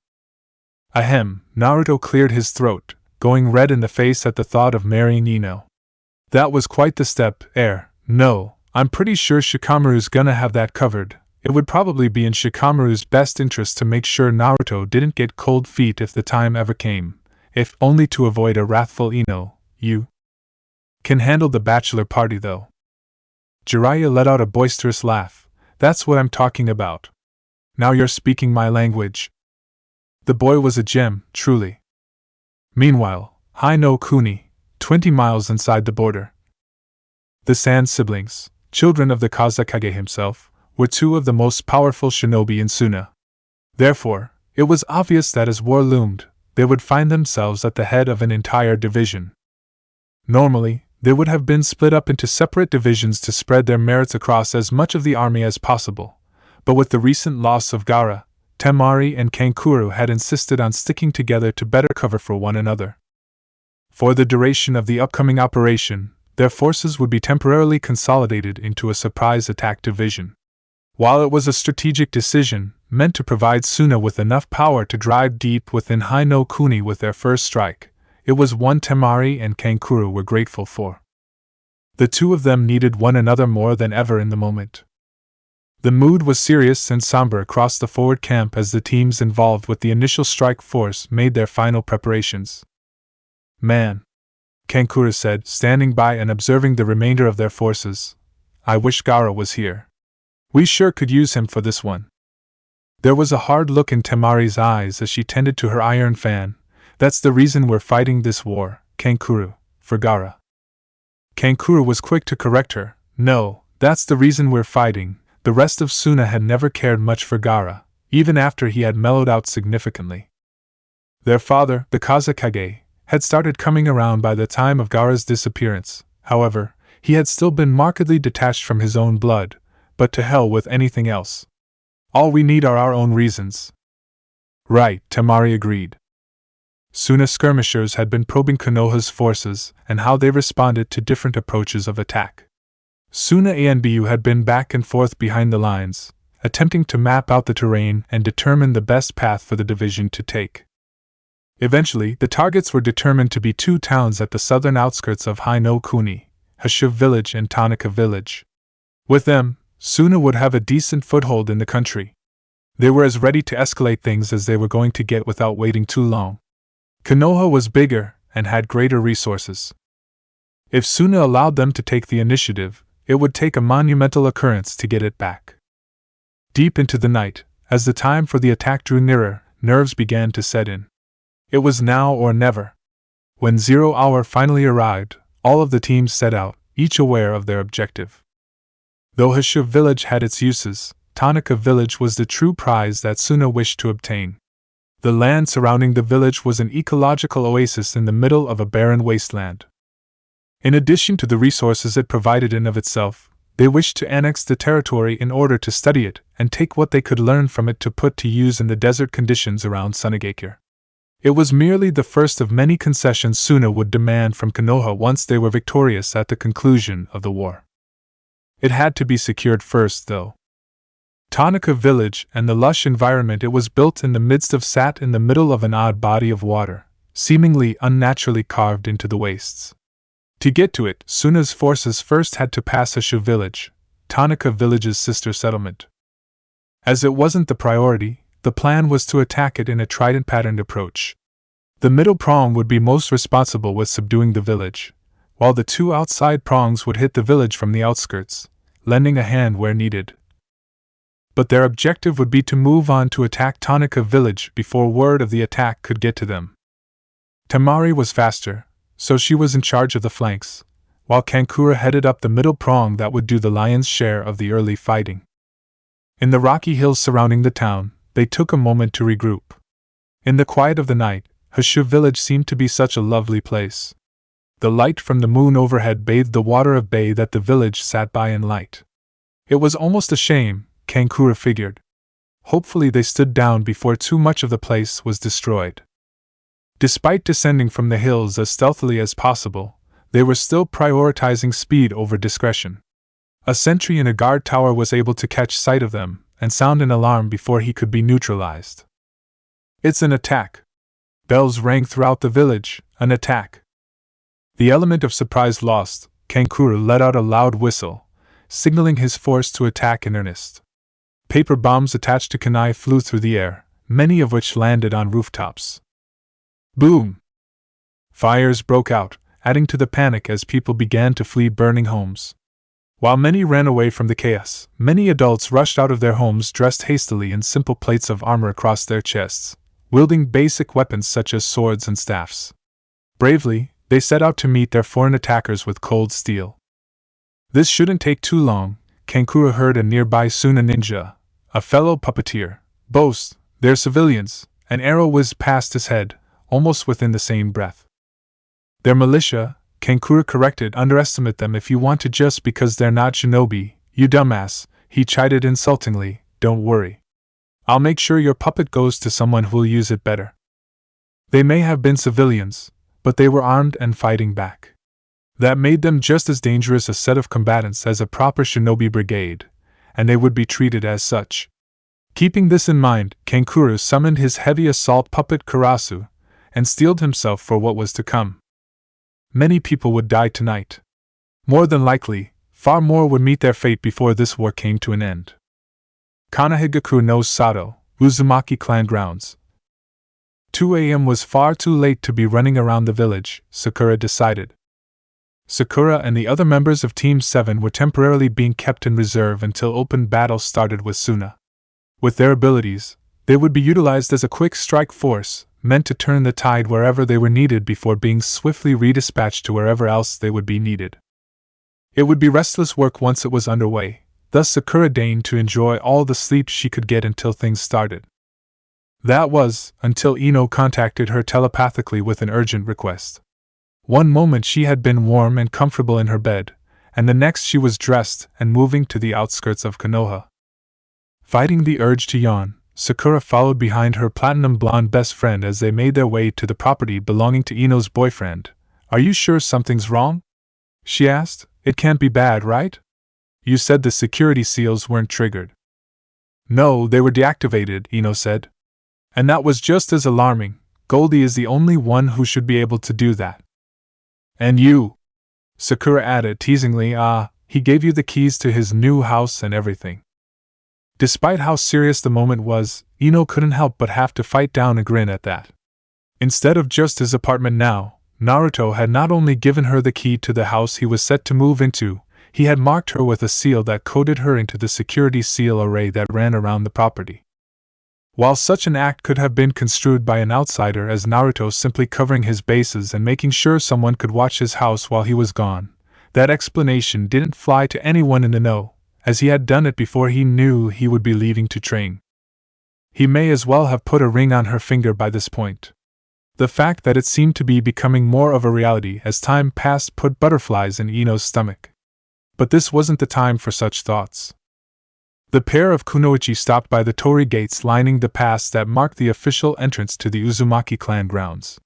Ahem, Naruto cleared his throat, going red in the face at the thought of marrying Ino. That was quite the step, no, I'm pretty sure Shikamaru's gonna have that covered. It would probably be in Shikamaru's best interest to make sure Naruto didn't get cold feet if the time ever came, if only to avoid a wrathful Ino. You can handle the bachelor party though. Jiraiya let out a boisterous laugh. That's what I'm talking about. Now you're speaking my language. The boy was a gem, truly. Meanwhile, Hai no Kuni, 20 miles inside the border. The Sand siblings, children of the Kazekage himself, were 2 of the most powerful shinobi in Suna. Therefore, it was obvious that as war loomed, they would find themselves at the head of an entire division. Normally, they would have been split up into separate divisions to spread their merits across as much of the army as possible, but with the recent loss of Gaara, Temari and Kankuro had insisted on sticking together to better cover for one another. For the duration of the upcoming operation, their forces would be temporarily consolidated into a surprise attack division. While it was a strategic decision, meant to provide Suna with enough power to drive deep within Hai no Kuni with their first strike, it was one Temari and Kankuro were grateful for. The two of them needed one another more than ever in the moment. The mood was serious and somber across the forward camp as the teams involved with the initial strike force made their final preparations. "Man," Kankuro said, standing by and observing the remainder of their forces, "I wish Gaara was here. We sure could use him for this one." There was a hard look in Temari's eyes as she tended to her iron fan. "That's the reason we're fighting this war, Kankuro, for Gaara." Kankuro was quick to correct her. "No, that's the reason we're fighting." The rest of Suna had never cared much for Gaara, even after he had mellowed out significantly. Their father, the Kazekage, had started coming around by the time of Gaara's disappearance. However, he had still been markedly detached from his own blood, but to hell with anything else. All we need are our own reasons. Right, Temari agreed. Suna skirmishers had been probing Konoha's forces and how they responded to different approaches of attack. Suna Anbu had been back and forth behind the lines, attempting to map out the terrain and determine the best path for the division to take. Eventually, the targets were determined to be two towns at the southern outskirts of Hai no Kuni, Hashu Village and Tanaka Village. With them, Suna would have a decent foothold in the country. They were as ready to escalate things as they were going to get without waiting too long. Konoha was bigger and had greater resources. If Suna allowed them to take the initiative, it would take a monumental occurrence to get it back. Deep into the night, as the time for the attack drew nearer, nerves began to set in. It was now or never. When 0 hour finally arrived, all of the teams set out, each aware of their objective. Though Hashu Village had its uses, Tanaka Village was the true prize that Suna wished to obtain. The land surrounding the village was an ecological oasis in the middle of a barren wasteland. In addition to the resources it provided in of itself, they wished to annex the territory in order to study it and take what they could learn from it to put to use in the desert conditions around Sunagakure. It was merely the first of many concessions Suna would demand from Konoha once they were victorious at the conclusion of the war. It had to be secured first, though. Tanaka Village and the lush environment it was built in the midst of sat in the middle of an odd body of water, seemingly unnaturally carved into the wastes. To get to it, Suna's forces first had to pass Hashu Village, Tanaka Village's sister settlement. As it wasn't the priority, the plan was to attack it in a trident-patterned approach. The middle prong would be most responsible with subduing the village, while the two outside prongs would hit the village from the outskirts, lending a hand where needed. But their objective would be to move on to attack Tanaka Village before word of the attack could get to them. Temari was faster, so she was in charge of the flanks, while Kankuro headed up the middle prong that would do the lion's share of the early fighting. In the rocky hills surrounding the town, they took a moment to regroup. In the quiet of the night, Hashu Village seemed to be such a lovely place. The light from the moon overhead bathed the water of bay that the village sat by in light. It was almost a shame, Kankuro figured. Hopefully they stood down before too much of the place was destroyed. Despite descending from the hills as stealthily as possible, they were still prioritizing speed over discretion. A sentry in a guard tower was able to catch sight of them and sound an alarm before he could be neutralized. "It's an attack!" Bells rang throughout the village. "An attack!" The element of surprise lost, Kankuro let out a loud whistle, signaling his force to attack in earnest. Paper bombs attached to kunai flew through the air, many of which landed on rooftops. Boom! Fires broke out, adding to the panic as people began to flee burning homes. While many ran away from the chaos, many adults rushed out of their homes dressed hastily in simple plates of armor across their chests, wielding basic weapons such as swords and staffs. Bravely, they set out to meet their foreign attackers with cold steel. "This shouldn't take too long," Kankuro heard a nearby Suna ninja, a fellow puppeteer, boast, "They're civilians." An arrow whizzed past his head, almost within the same breath. "They're militia," Kankura corrected. "Underestimate them if you want to just because they're not shinobi, you dumbass," he chided insultingly. "Don't worry. I'll make sure your puppet goes to someone who'll use it better." They may have been civilians, but they were armed and fighting back. That made them just as dangerous a set of combatants as a proper shinobi brigade, and they would be treated as such. Keeping this in mind, Kankura summoned his heavy assault puppet Karasu, and steeled himself for what was to come. Many people would die tonight. More than likely, far more would meet their fate before this war came to an end. Kanahigaku no Sato, Uzumaki clan grounds. 2 a.m. was far too late to be running around the village, Sakura decided. Sakura and the other members of Team 7 were temporarily being kept in reserve until open battle started with Suna. With their abilities, they would be utilized as a quick strike force, meant to turn the tide wherever they were needed before being swiftly redispatched to wherever else they would be needed. It would be restless work once it was underway, thus Sakura deigned to enjoy all the sleep she could get until things started. That was, until Ino contacted her telepathically with an urgent request. One moment she had been warm and comfortable in her bed, and the next she was dressed and moving to the outskirts of Konoha. Fighting the urge to yawn, Sakura followed behind her platinum blonde best friend as they made their way to the property belonging to Ino's boyfriend. "Are you sure something's wrong?" she asked. "It can't be bad, right? You said the security seals weren't triggered." "No, they were deactivated," Ino said. "And that was just as alarming. Goldie is the only one who should be able to do that." "And you," Sakura added teasingly, he gave you the keys to his new house and everything." Despite how serious the moment was, Ino couldn't help but have to fight down a grin at that. Instead of just his apartment now, Naruto had not only given her the key to the house he was set to move into, he had marked her with a seal that coded her into the security seal array that ran around the property. While such an act could have been construed by an outsider as Naruto simply covering his bases and making sure someone could watch his house while he was gone, that explanation didn't fly to anyone in the know, as he had done it before he knew he would be leaving to train. He may as well have put a ring on her finger by this point. The fact that it seemed to be becoming more of a reality as time passed put butterflies in Ino's stomach. But this wasn't the time for such thoughts. The pair of kunoichi stopped by the torii gates lining the pass that marked the official entrance to the Uzumaki clan grounds.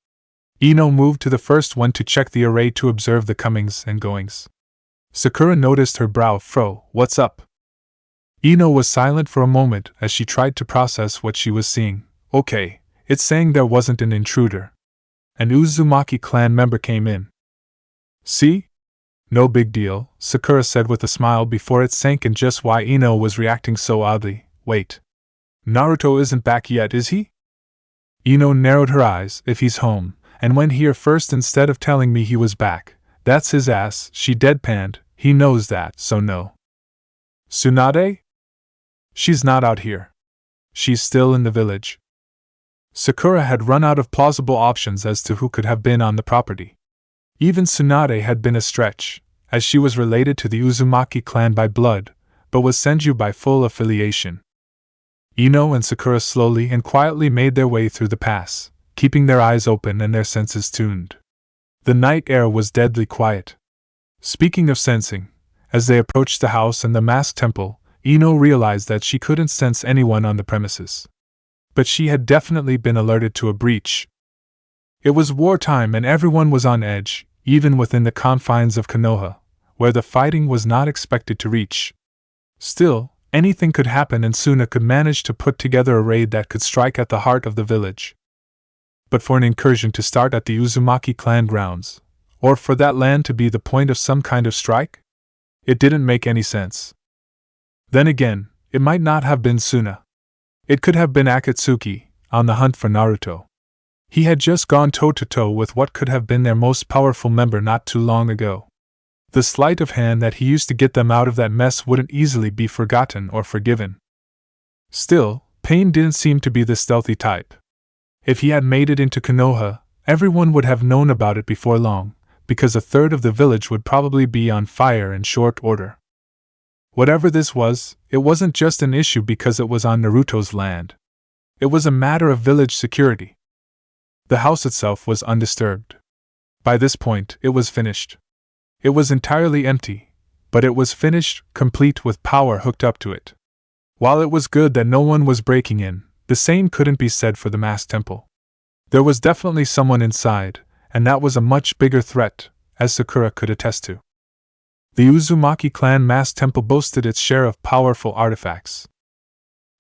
Ino moved to the first one to check the array to observe the comings and goings. Sakura noticed her brow furrow. "What's up?" Ino was silent for a moment as she tried to process what she was seeing. "Okay, it's saying there wasn't an intruder. An Uzumaki clan member came in." "See? No big deal," Sakura said with a smile before it sank in just why Ino was reacting so oddly. "Wait. Naruto isn't back yet, is he?" Ino narrowed her eyes. "If he's home, and went here first instead of telling me he was back, that's his ass," she deadpanned. "He knows that, so no." "Tsunade? She's not out here. She's still in the village." Sakura had run out of plausible options as to who could have been on the property. Even Tsunade had been a stretch, as she was related to the Uzumaki clan by blood, but was Senju by full affiliation. Ino and Sakura slowly and quietly made their way through the pass, keeping their eyes open and their senses tuned. The night air was deadly quiet. Speaking of sensing, as they approached the house and the masked temple, Ino realized that she couldn't sense anyone on the premises. But she had definitely been alerted to a breach. It was wartime and everyone was on edge, even within the confines of Konoha, where the fighting was not expected to reach. Still, anything could happen and Suna could manage to put together a raid that could strike at the heart of the village. But for an incursion to start at the Uzumaki clan grounds, or for that land to be the point of some kind of strike? It didn't make any sense. Then again, it might not have been Suna. It could have been Akatsuki, on the hunt for Naruto. He had just gone toe-to-toe with what could have been their most powerful member not too long ago. The sleight of hand that he used to get them out of that mess wouldn't easily be forgotten or forgiven. Still, Pain didn't seem to be the stealthy type. If he had made it into Konoha, everyone would have known about it before long, because a third of the village would probably be on fire in short order. Whatever this was, it wasn't just an issue because it was on Naruto's land. It was a matter of village security. The house itself was undisturbed. By this point, it was finished. It was entirely empty, but it was finished, complete with power hooked up to it. While it was good that no one was breaking in, the same couldn't be said for the masked temple. There was definitely someone inside, and that was a much bigger threat, as Sakura could attest to. The Uzumaki clan masked temple boasted its share of powerful artifacts.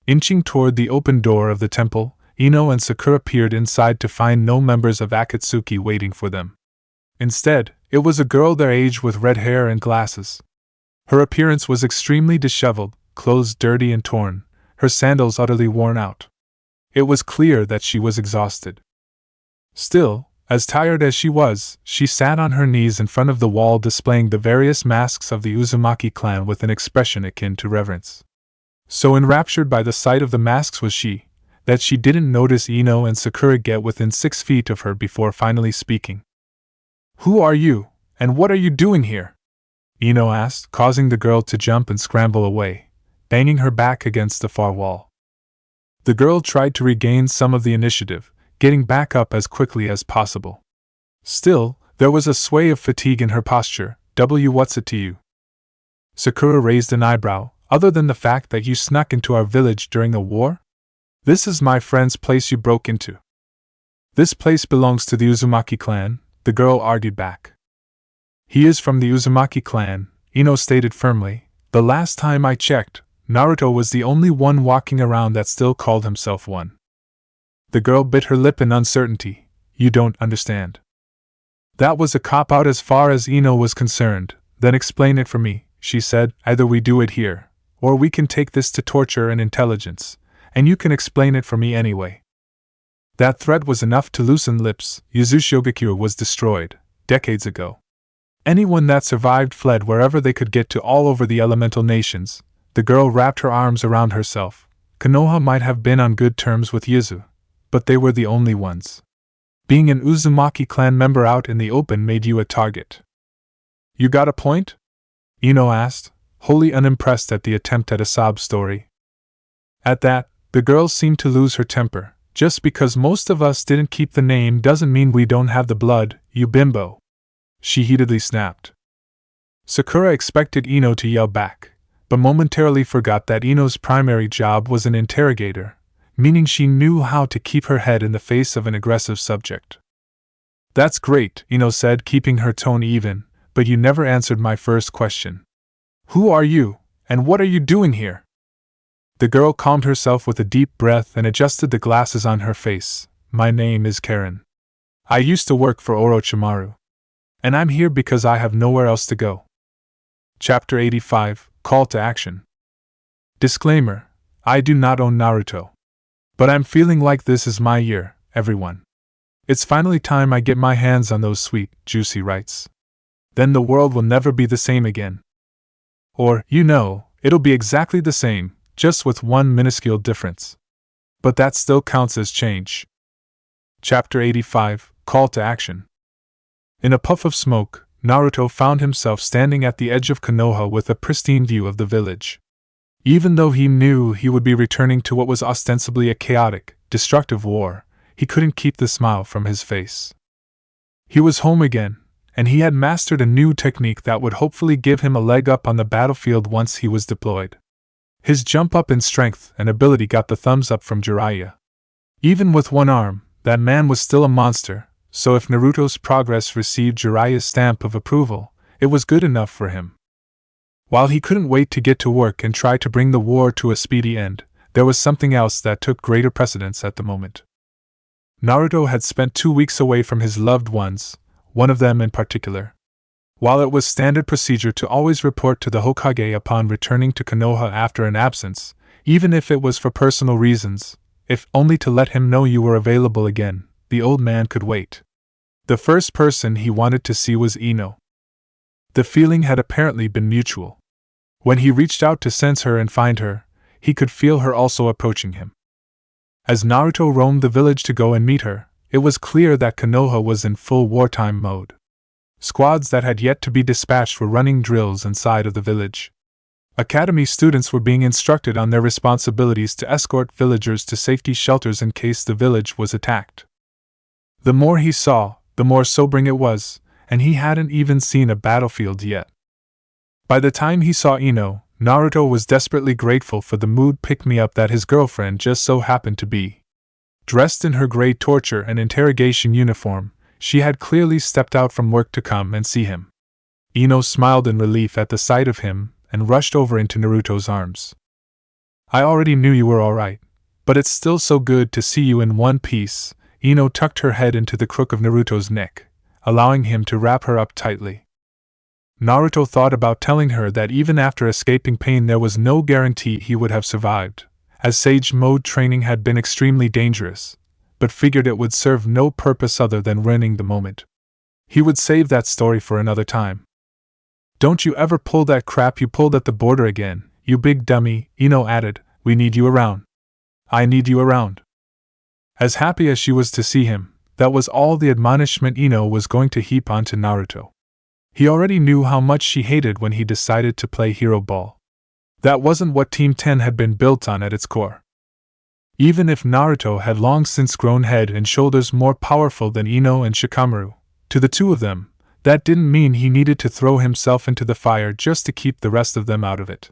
Inching toward the open door of the temple, Ino and Sakura peered inside to find no members of Akatsuki waiting for them. Instead, it was a girl their age with red hair and glasses. Her appearance was extremely disheveled, clothes dirty and torn, her sandals utterly worn out. It was clear that she was exhausted. Still, as tired as she was, she sat on her knees in front of the wall displaying the various masks of the Uzumaki clan with an expression akin to reverence. So enraptured by the sight of the masks was she, that she didn't notice Ino and Sakura get within 6 feet of her before finally speaking. "Who are you, and what are you doing here?" Ino asked, causing the girl to jump and scramble away, banging her back against the far wall. The girl tried to regain some of the initiative, getting back up as quickly as possible. Still, there was a sway of fatigue in her posture. What's it to you? Sakura raised an eyebrow. Other than the fact that you snuck into our village during the war? This is my friend's place you broke into. This place belongs to the Uzumaki clan, the girl argued back. He is from the Uzumaki clan, Ino stated firmly. The last time I checked, Naruto was the only one walking around that still called himself one. The girl bit her lip in uncertainty. You don't understand. That was a cop-out as far as Ino was concerned. Then explain it for me, she said. Either we do it here, or we can take this to torture and intelligence, and you can explain it for me anyway. That threat was enough to loosen lips. Sunagakure was destroyed, decades ago. Anyone that survived fled wherever they could get to all over the elemental nations. The girl wrapped her arms around herself. Konoha might have been on good terms with Yuzu, but they were the only ones. Being an Uzumaki clan member out in the open made you a target. You got a point? Ino asked, wholly unimpressed at the attempt at a sob story. At that, the girl seemed to lose her temper. Just because most of us didn't keep the name doesn't mean we don't have the blood, you bimbo. She heatedly snapped. Sakura expected Ino to yell back, but momentarily forgot that Ino's primary job was an interrogator, meaning she knew how to keep her head in the face of an aggressive subject. That's great, Ino said, keeping her tone even, but you never answered my first question. Who are you, and what are you doing here? The girl calmed herself with a deep breath and adjusted the glasses on her face. My name is Karin. I used to work for Orochimaru. And I'm here because I have nowhere else to go. Chapter 85, Call to Action. Disclaimer: I do not own Naruto. But I'm feeling like this is my year, everyone. It's finally time I get my hands on those sweet, juicy rights. Then the world will never be the same again. Or, it'll be exactly the same, just with one minuscule difference. But that still counts as change. Chapter 85, Call to Action. In a puff of smoke, Naruto found himself standing at the edge of Konoha with a pristine view of the village. Even though he knew he would be returning to what was ostensibly a chaotic, destructive war, he couldn't keep the smile from his face. He was home again, and he had mastered a new technique that would hopefully give him a leg up on the battlefield once he was deployed. His jump up in strength and ability got the thumbs up from Jiraiya. Even with one arm, that man was still a monster, so if Naruto's progress received Jiraiya's stamp of approval, it was good enough for him. While he couldn't wait to get to work and try to bring the war to a speedy end, there was something else that took greater precedence at the moment. Naruto had spent 2 weeks away from his loved ones, one of them in particular. While it was standard procedure to always report to the Hokage upon returning to Konoha after an absence, even if it was for personal reasons, if only to let him know you were available again, the old man could wait. The first person he wanted to see was Ino. The feeling had apparently been mutual. When he reached out to sense her and find her, he could feel her also approaching him. As Naruto roamed the village to go and meet her, it was clear that Konoha was in full wartime mode. Squads that had yet to be dispatched were running drills inside of the village. Academy students were being instructed on their responsibilities to escort villagers to safety shelters in case the village was attacked. The more he saw, the more sobering it was, and he hadn't even seen a battlefield yet. By the time he saw Ino, Naruto was desperately grateful for the mood pick-me-up that his girlfriend just so happened to be. Dressed in her gray torture and interrogation uniform, she had clearly stepped out from work to come and see him. Ino smiled in relief at the sight of him and rushed over into Naruto's arms. I already knew you were alright, but it's still so good to see you in one piece. Ino tucked her head into the crook of Naruto's neck, allowing him to wrap her up tightly. Naruto thought about telling her that even after escaping pain there was no guarantee he would have survived, as Sage Mode training had been extremely dangerous, but figured it would serve no purpose other than ruining the moment. He would save that story for another time. Don't you ever pull that crap you pulled at the border again, you big dummy, Ino added. We need you around. I need you around. As happy as she was to see him, that was all the admonishment Ino was going to heap onto Naruto. He already knew how much she hated when he decided to play hero ball. That wasn't what Team 10 had been built on at its core. Even if Naruto had long since grown head and shoulders more powerful than Ino and Shikamaru, to the two of them, that didn't mean he needed to throw himself into the fire just to keep the rest of them out of it.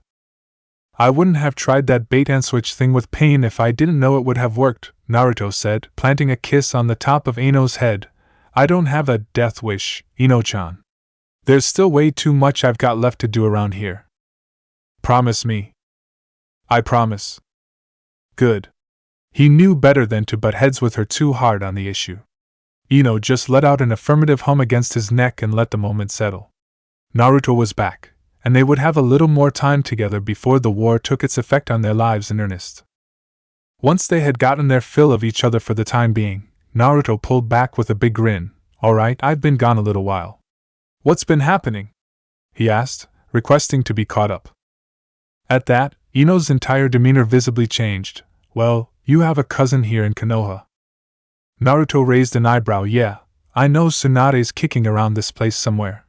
I wouldn't have tried that bait-and-switch thing with pain if I didn't know it would have worked, Naruto said, planting a kiss on the top of Ino's head. I don't have a death wish, Ino-chan. There's still way too much I've got left to do around here. Promise me. I promise. Good. He knew better than to butt heads with her too hard on the issue. Ino just let out an affirmative hum against his neck and let the moment settle. Naruto was back, and they would have a little more time together before the war took its effect on their lives in earnest. Once they had gotten their fill of each other for the time being, Naruto pulled back with a big grin. Alright, I've been gone a little while. What's been happening? He asked, requesting to be caught up. At that, Ino's entire demeanor visibly changed. Well, you have a cousin here in Konoha. Naruto raised an eyebrow. Yeah, I know Tsunade's kicking around this place somewhere.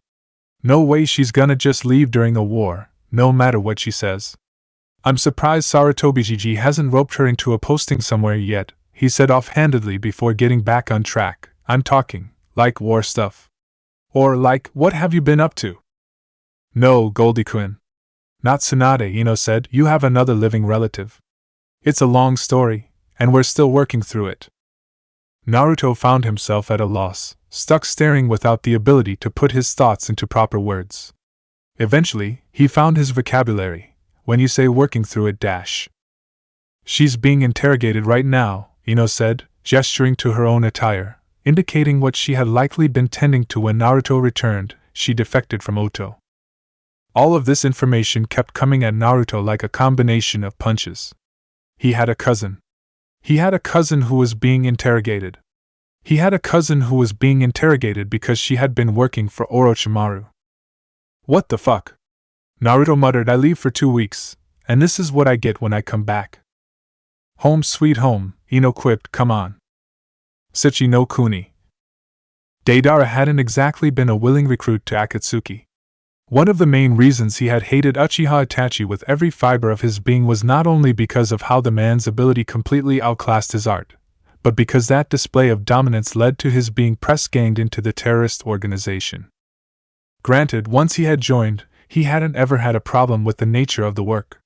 No way she's gonna just leave during the war, no matter what she says. I'm surprised Sarutobi hasn't roped her into a posting somewhere yet, he said offhandedly before getting back on track. I'm talking, like war stuff. Or like, what have you been up to? No, Goldie-kun. Not Tsunade, Ino said. You have another living relative. It's a long story, and we're still working through it. Naruto found himself at a loss, stuck staring without the ability to put his thoughts into proper words. Eventually, he found his vocabulary. When you say working through it dash. She's being interrogated right now, Ino said, gesturing to her own attire, indicating what she had likely been tending to when Naruto returned. She defected from Oto. All of this information kept coming at Naruto like a combination of punches. He had a cousin. He had a cousin who was being interrogated. He had a cousin who was being interrogated because she had been working for Orochimaru. What the fuck? Naruto muttered. I leave for 2 weeks, and this is what I get when I come back. Home sweet home, Ino quipped. Come on. Shichi no Kuni. Deidara hadn't exactly been a willing recruit to Akatsuki. One of the main reasons he had hated Uchiha Itachi with every fiber of his being was not only because of how the man's ability completely outclassed his art, but because that display of dominance led to his being press-ganged into the terrorist organization. Granted, once he had joined, he hadn't ever had a problem with the nature of the work.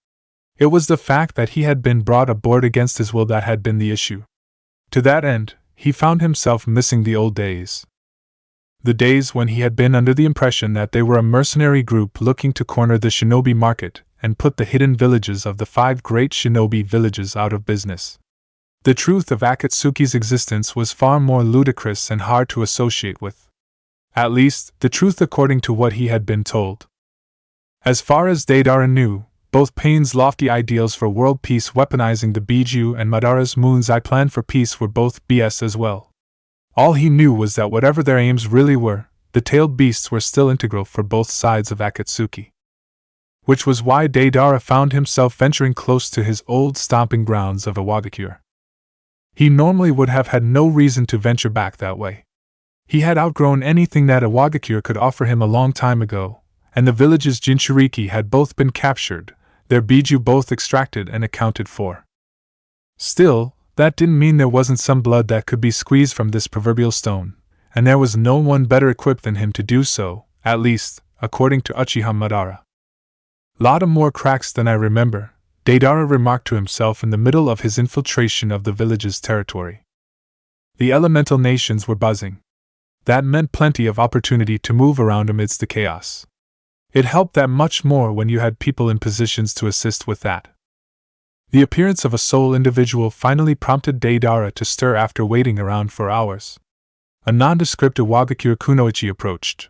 It was the fact that he had been brought aboard against his will that had been the issue. To that end, he found himself missing the old days. The days when he had been under the impression that they were a mercenary group looking to corner the shinobi market and put the hidden villages of the 5 great shinobi villages out of business. The truth of Akatsuki's existence was far more ludicrous and hard to associate with. At least, the truth according to what he had been told. As far as Deidara knew, both Pain's lofty ideals for world peace weaponizing the Biju and Madara's moon's eye plan for peace were both BS as well. All he knew was that whatever their aims really were, the tailed beasts were still integral for both sides of Akatsuki. Which was why Deidara found himself venturing close to his old stomping grounds of Iwagakure. He normally would have had no reason to venture back that way. He had outgrown anything that Iwagakure could offer him a long time ago, and the village's Jinchuriki had both been captured, their Biju both extracted and accounted for. Still, That didn't mean there wasn't some blood that could be squeezed from this proverbial stone, and there was no one better equipped than him to do so, at least, according to Uchiha Madara. "Lot of more cracks than I remember," Deidara remarked to himself in the middle of his infiltration of the village's territory. The elemental nations were buzzing. That meant plenty of opportunity to move around amidst the chaos. It helped that much more when you had people in positions to assist with that. The appearance of a sole individual finally prompted Deidara to stir after waiting around for hours. A nondescript Iwagakure kunoichi approached.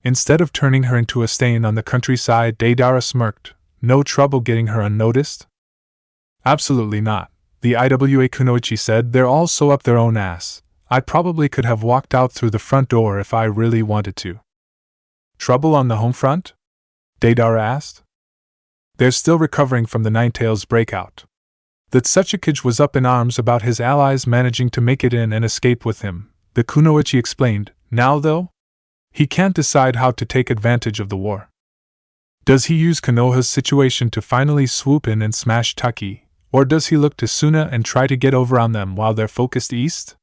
Instead of turning her into a stain on the countryside, Deidara smirked. "No trouble getting her unnoticed?" "Absolutely not," the Iwa kunoichi said. "They're all so up their own ass. I probably could have walked out through the front door if I really wanted to." "Trouble on the home front?" Deidara asked. "They're still recovering from the Ninetales breakout." The Tsuchikage was up in arms about his allies managing to make it in and escape with him, the kunoichi explained. "Now though? He can't decide how to take advantage of the war. Does he use Konoha's situation to finally swoop in and smash Taki, or does he look to Suna and try to get over on them while they're focused east?"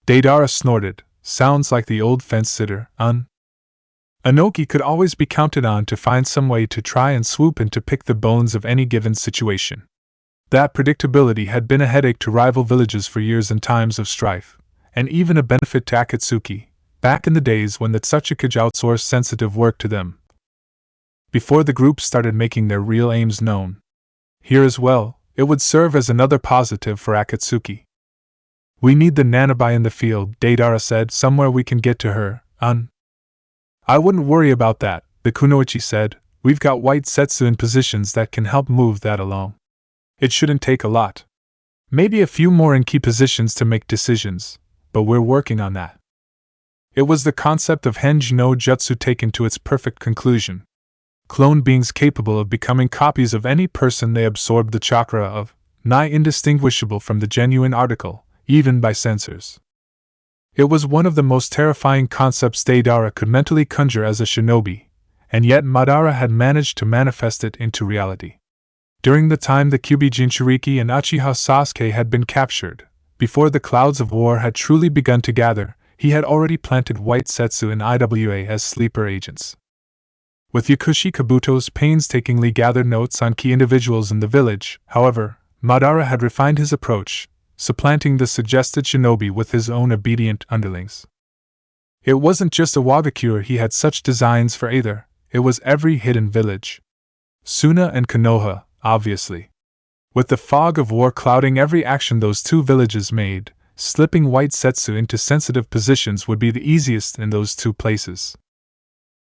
Deidara snorted. "Sounds like the old fence-sitter, Inoki could always be counted on to find some way to try and swoop in to pick the bones of any given situation. That predictability had been a headache to rival villages for years in times of strife, and even a benefit to Akatsuki, back in the days when the Tsuchikage outsourced sensitive work to them. Before the group started making their real aims known. Here as well, it would serve as another positive for Akatsuki. "We need the Nanabai in the field," Deidara said. "Somewhere we can get to her, "I wouldn't worry about that," the kunoichi said. "We've got white setsu in positions that can help move that along. It shouldn't take a lot. Maybe a few more in key positions to make decisions, but we're working on that." It was the concept of Henji no Jutsu taken to its perfect conclusion. Clone beings capable of becoming copies of any person they absorbed the chakra of, nigh indistinguishable from the genuine article, even by censors. It was one of the most terrifying concepts Deidara could mentally conjure as a shinobi, and yet Madara had managed to manifest it into reality. During the time the Kyuubi Jinchuriki and Uchiha Sasuke had been captured, before the clouds of war had truly begun to gather, he had already planted white setsu in Iwa as sleeper agents. With Yakushi Kabuto's painstakingly gathered notes on key individuals in the village, however, Madara had refined his approach, supplanting the suggested shinobi with his own obedient underlings. It wasn't just Iwagakure he had such designs for either, it was every hidden village. Suna and Konoha, obviously. With the fog of war clouding every action those two villages made, slipping white setsu into sensitive positions would be the easiest in those two places.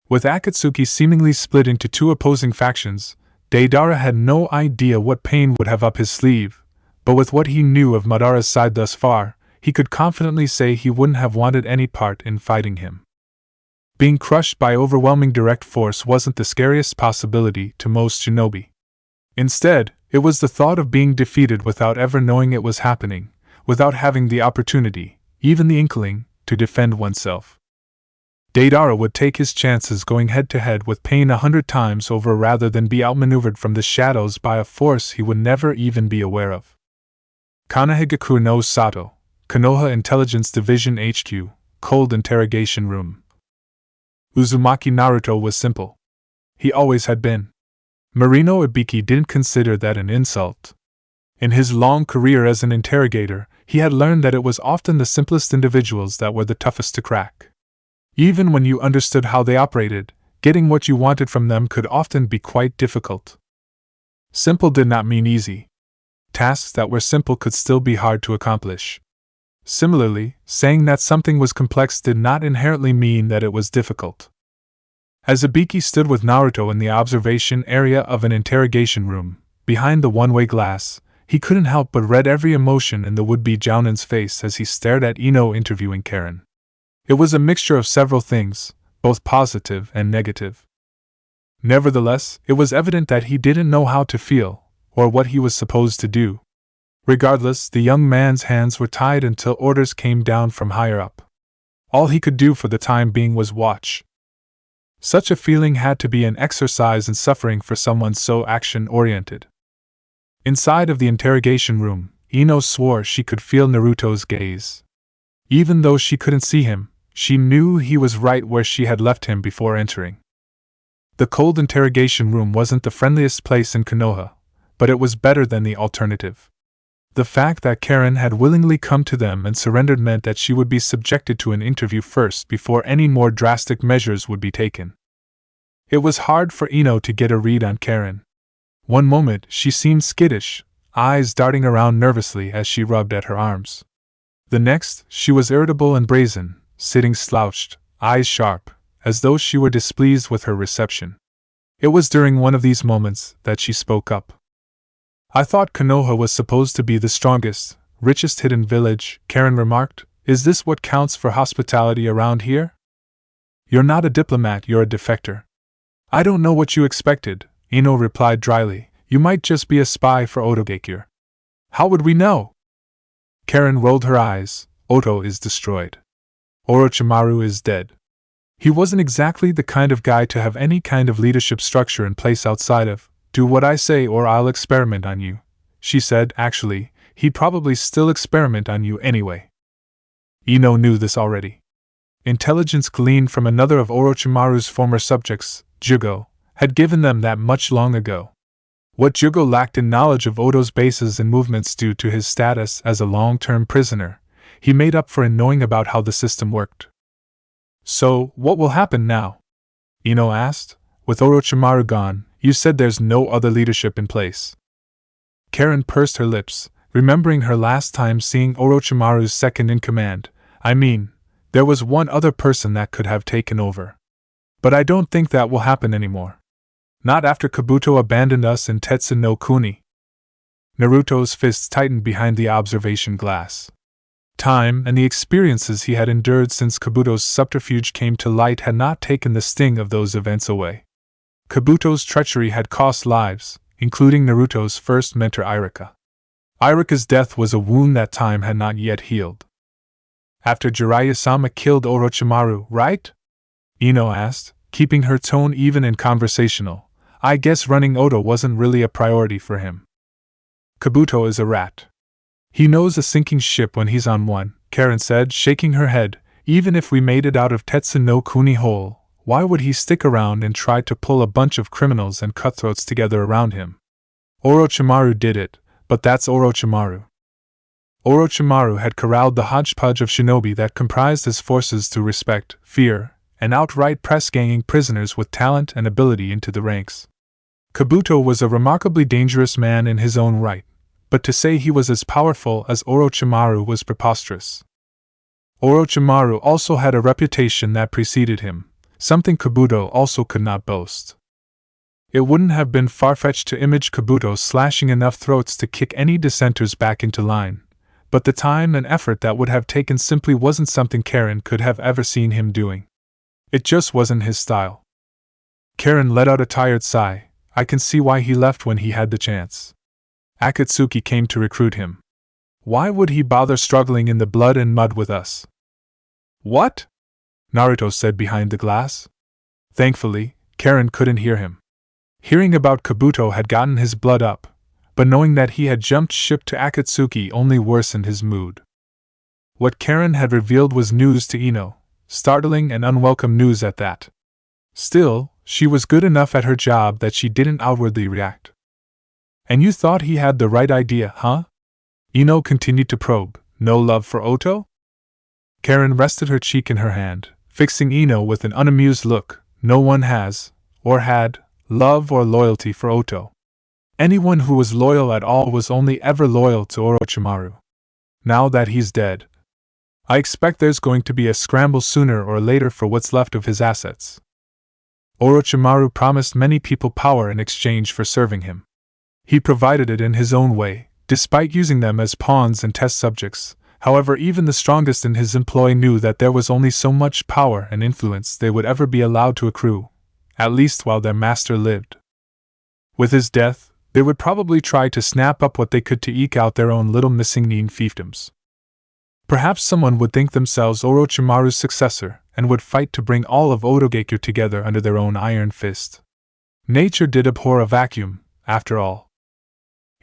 With Akatsuki seemingly split into two opposing factions, Deidara had no idea what Pain would have up his sleeve, but with what he knew of Madara's side thus far, he could confidently say he wouldn't have wanted any part in fighting him. Being crushed by overwhelming direct force wasn't the scariest possibility to most shinobi. Instead, it was the thought of being defeated without ever knowing it was happening, without having the opportunity, even the inkling, to defend oneself. Deidara would take his chances going head-to-head with Pain 100 times over rather than be outmaneuvered from the shadows by a force he would never even be aware of. Kanehigakure no Sato, Konoha Intelligence Division HQ, Cold Interrogation Room. Uzumaki Naruto was simple. He always had been. Marino Ibiki didn't consider that an insult. In his long career as an interrogator, he had learned that it was often the simplest individuals that were the toughest to crack. Even when you understood how they operated, getting what you wanted from them could often be quite difficult. Simple did not mean easy. Tasks that were simple could still be hard to accomplish. Similarly, saying that something was complex did not inherently mean that it was difficult. As Ibiki stood with Naruto in the observation area of an interrogation room, behind the one-way glass, he couldn't help but read every emotion in the would-be Jounin's face as he stared at Ino interviewing Karin. It was a mixture of several things, both positive and negative. Nevertheless, it was evident that he didn't know how to feel, or what he was supposed to do. Regardless, the young man's hands were tied until orders came down from higher up. All he could do for the time being was watch. Such a feeling had to be an exercise in suffering for someone so action-oriented. Inside of the interrogation room, Ino swore she could feel Naruto's gaze. Even though she couldn't see him, she knew he was right where she had left him before entering. The cold interrogation room wasn't the friendliest place in Konoha, but it was better than the alternative. The fact that Karin had willingly come to them and surrendered meant that she would be subjected to an interview first before any more drastic measures would be taken. It was hard for Ino to get a read on Karin. One moment she seemed skittish, eyes darting around nervously as she rubbed at her arms. The next, she was irritable and brazen, sitting slouched, eyes sharp, as though she were displeased with her reception. It was during one of these moments that she spoke up. "I thought Konoha was supposed to be the strongest, richest hidden village," Karin remarked. "Is this what counts for hospitality around here?" "You're not a diplomat, you're a defector." "I don't know what you expected," Ino replied dryly. "You might just be a spy for Otogakure." "How would we know?" Karin rolled her eyes. "Oto is destroyed. Orochimaru is dead. He wasn't exactly the kind of guy to have any kind of leadership structure in place outside of, 'Do what I say or I'll experiment on you,'" she said. "Actually, he'd probably still experiment on you anyway." Ino knew this already. Intelligence gleaned from another of Orochimaru's former subjects, Jugo, had given them that much long ago. What Jugo lacked in knowledge of Oto's bases and movements due to his status as a long-term prisoner, he made up for in knowing about how the system worked. "So, what will happen now?" Ino asked. "With Orochimaru gone, you said there's no other leadership in place." Karin pursed her lips, remembering her last time seeing Orochimaru's second-in-command. "I mean, there was one other person that could have taken over. But I don't think that will happen anymore. Not after Kabuto abandoned us in Tetsu no Kuni." Naruto's fists tightened behind the observation glass. Time and the experiences he had endured since Kabuto's subterfuge came to light had not taken the sting of those events away. Kabuto's treachery had cost lives, including Naruto's first mentor Irika. Irika's death was a wound that time had not yet healed. "After Jiraiya-sama killed Orochimaru, right?" Ino asked, keeping her tone even and conversational. "I guess running Oto wasn't really a priority for him." "Kabuto is a rat. He knows a sinking ship when he's on one," Karin said, shaking her head. "Even if we made it out of Tetsu no Kuni whole, why would he stick around and try to pull a bunch of criminals and cutthroats together around him? Orochimaru did it, but that's Orochimaru." Orochimaru had corralled the hodgepodge of shinobi that comprised his forces through respect, fear, and outright press-ganging prisoners with talent and ability into the ranks. Kabuto was a remarkably dangerous man in his own right, but to say he was as powerful as Orochimaru was preposterous. Orochimaru also had a reputation that preceded him, something Kabuto also could not boast. It wouldn't have been far-fetched to image Kabuto slashing enough throats to kick any dissenters back into line, but the time and effort that would have taken simply wasn't something Karin could have ever seen him doing. It just wasn't his style. Karin let out a tired sigh. "I can see why he left when he had the chance. Akatsuki came to recruit him. Why would he bother struggling in the blood and mud with us?" "What?" Naruto said behind the glass. Thankfully, Karin couldn't hear him. Hearing about Kabuto had gotten his blood up, but knowing that he had jumped ship to Akatsuki only worsened his mood. What Karin had revealed was news to Ino, startling and unwelcome news at that. Still, she was good enough at her job that she didn't outwardly react. "And you thought he had the right idea, huh?" Ino continued to probe. "No love for Oto?" Karin rested her cheek in her hand, fixing Ino with an unamused look. "No one has, or had, love or loyalty for Oto. Anyone who was loyal at all was only ever loyal to Orochimaru. Now that he's dead, I expect there's going to be a scramble sooner or later for what's left of his assets. Orochimaru promised many people power in exchange for serving him. He provided it in his own way, despite using them as pawns and test subjects. However, even the strongest in his employ knew that there was only so much power and influence they would ever be allowed to accrue, at least while their master lived. With his death, they would probably try to snap up what they could to eke out their own little missing fiefdoms. Perhaps someone would think themselves Orochimaru's successor, and would fight to bring all of Otogakure together under their own iron fist. Nature did abhor a vacuum, after all.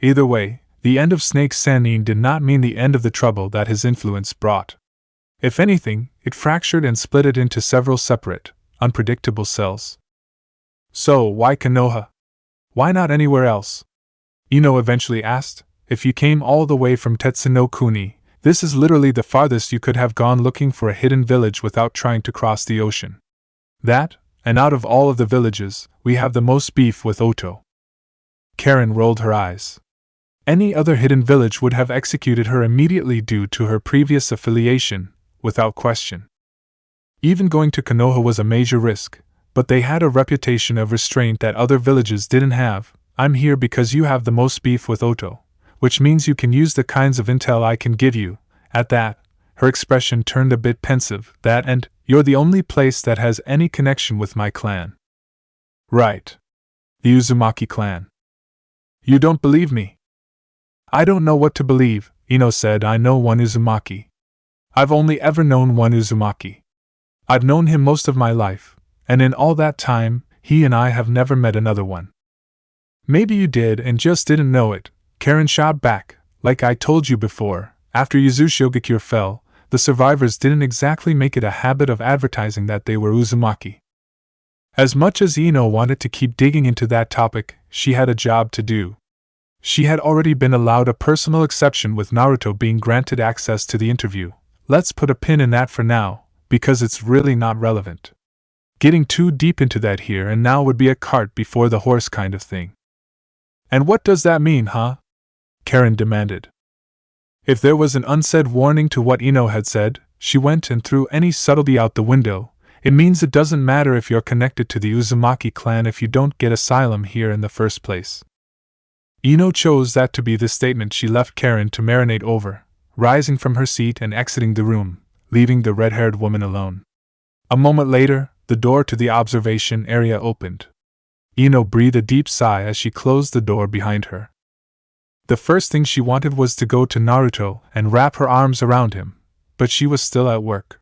Either way, The end of Snake Sanin did not mean the end of the trouble that his influence brought. If anything, it fractured and split it into several separate, unpredictable cells. So, why Konoha? Why not anywhere else? Ino eventually asked. If you came all the way from Tetsunokuni, this is literally the farthest you could have gone looking for a hidden village without trying to cross the ocean. That, and out of all of the villages, we have the most beef with Oto. Karin rolled her eyes. Any other hidden village would have executed her immediately due to her previous affiliation, without question. Even going to Konoha was a major risk, but they had a reputation of restraint that other villages didn't have. I'm here because you have the most beef with Oto, which means you can use the kinds of intel I can give you. At that, her expression turned a bit pensive. That and, you're the only place that has any connection with my clan. Right. The Uzumaki clan. You don't believe me? I don't know what to believe, Ino said. I know one Uzumaki. I've only ever known one Uzumaki. I've known him most of my life, and in all that time, he and I have never met another one. Maybe you did and just didn't know it, Karin shot back. Like I told you before, after Shogakure fell, the survivors didn't exactly make it a habit of advertising that they were Uzumaki. As much as Ino wanted to keep digging into that topic, she had a job to do. She had already been allowed a personal exception with Naruto being granted access to the interview. Let's put a pin in that for now, because it's really not relevant. Getting too deep into that here and now would be a cart before the horse kind of thing. And what does that mean, huh? Karin demanded. If there was an unsaid warning to what Ino had said, she went and threw any subtlety out the window. It means it doesn't matter if you're connected to the Uzumaki clan if you don't get asylum here in the first place. Ino chose that to be the statement she left Karin to marinate over, rising from her seat and exiting the room, leaving the red-haired woman alone. A moment later, the door to the observation area opened. Ino breathed a deep sigh as she closed the door behind her. The first thing she wanted was to go to Naruto and wrap her arms around him, but she was still at work.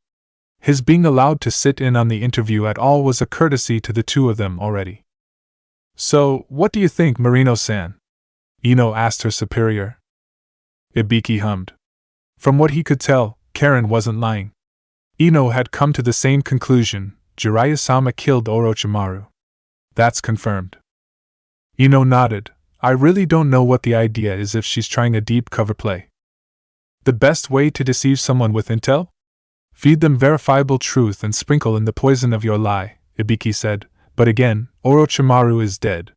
His being allowed to sit in on the interview at all was a courtesy to the two of them already. So, what do you think, Marino-san? Ino asked her superior. Ibiki hummed. From what he could tell, Karin wasn't lying. Ino had come to the same conclusion. Jiraiya-sama killed Orochimaru. That's confirmed. Ino nodded. I really don't know what the idea is if she's trying a deep cover play. The best way to deceive someone with intel? Feed them verifiable truth and sprinkle in the poison of your lie, Ibiki said, but again, Orochimaru is dead.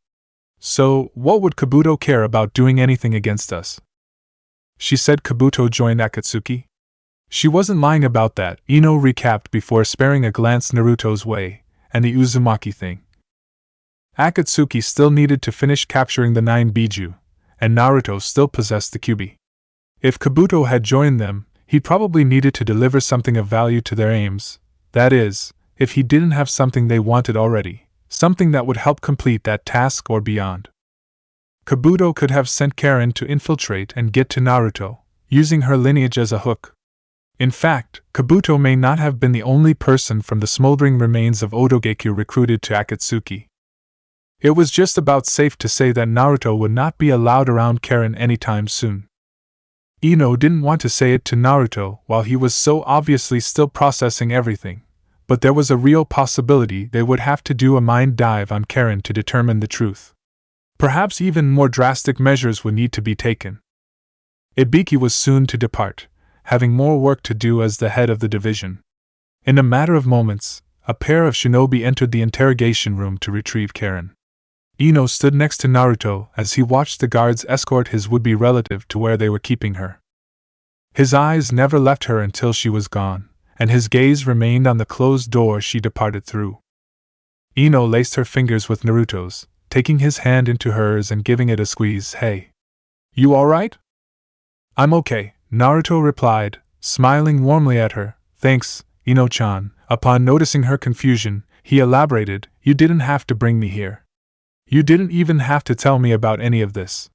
So, what would Kabuto care about doing anything against us? She said Kabuto joined Akatsuki. She wasn't lying about that, Ino recapped before sparing a glance Naruto's way, and the Uzumaki thing. Akatsuki still needed to finish capturing the 9 Biju, and Naruto still possessed the Kyuubi. If Kabuto had joined them, he probably needed to deliver something of value to their aims, that is, if he didn't have something they wanted already, something that would help complete that task or beyond. Kabuto could have sent Karin to infiltrate and get to Naruto, using her lineage as a hook. In fact, Kabuto may not have been the only person from the smoldering remains of Otogekyu recruited to Akatsuki. It was just about safe to say that Naruto would not be allowed around Karin anytime soon. Ino didn't want to say it to Naruto while he was so obviously still processing everything, but there was a real possibility they would have to do a mind dive on Karin to determine the truth. Perhaps even more drastic measures would need to be taken. Ibiki was soon to depart, having more work to do as the head of the division. In a matter of moments, a pair of shinobi entered the interrogation room to retrieve Karin. Ino stood next to Naruto as he watched the guards escort his would-be relative to where they were keeping her. His eyes never left her until she was gone, and his gaze remained on the closed door she departed through. Ino laced her fingers with Naruto's, taking his hand into hers and giving it a squeeze. Hey. You alright? I'm okay, Naruto replied, smiling warmly at her. Thanks, Ino-chan. Upon noticing her confusion, he elaborated, you didn't have to bring me here. You didn't even have to tell me about any of this.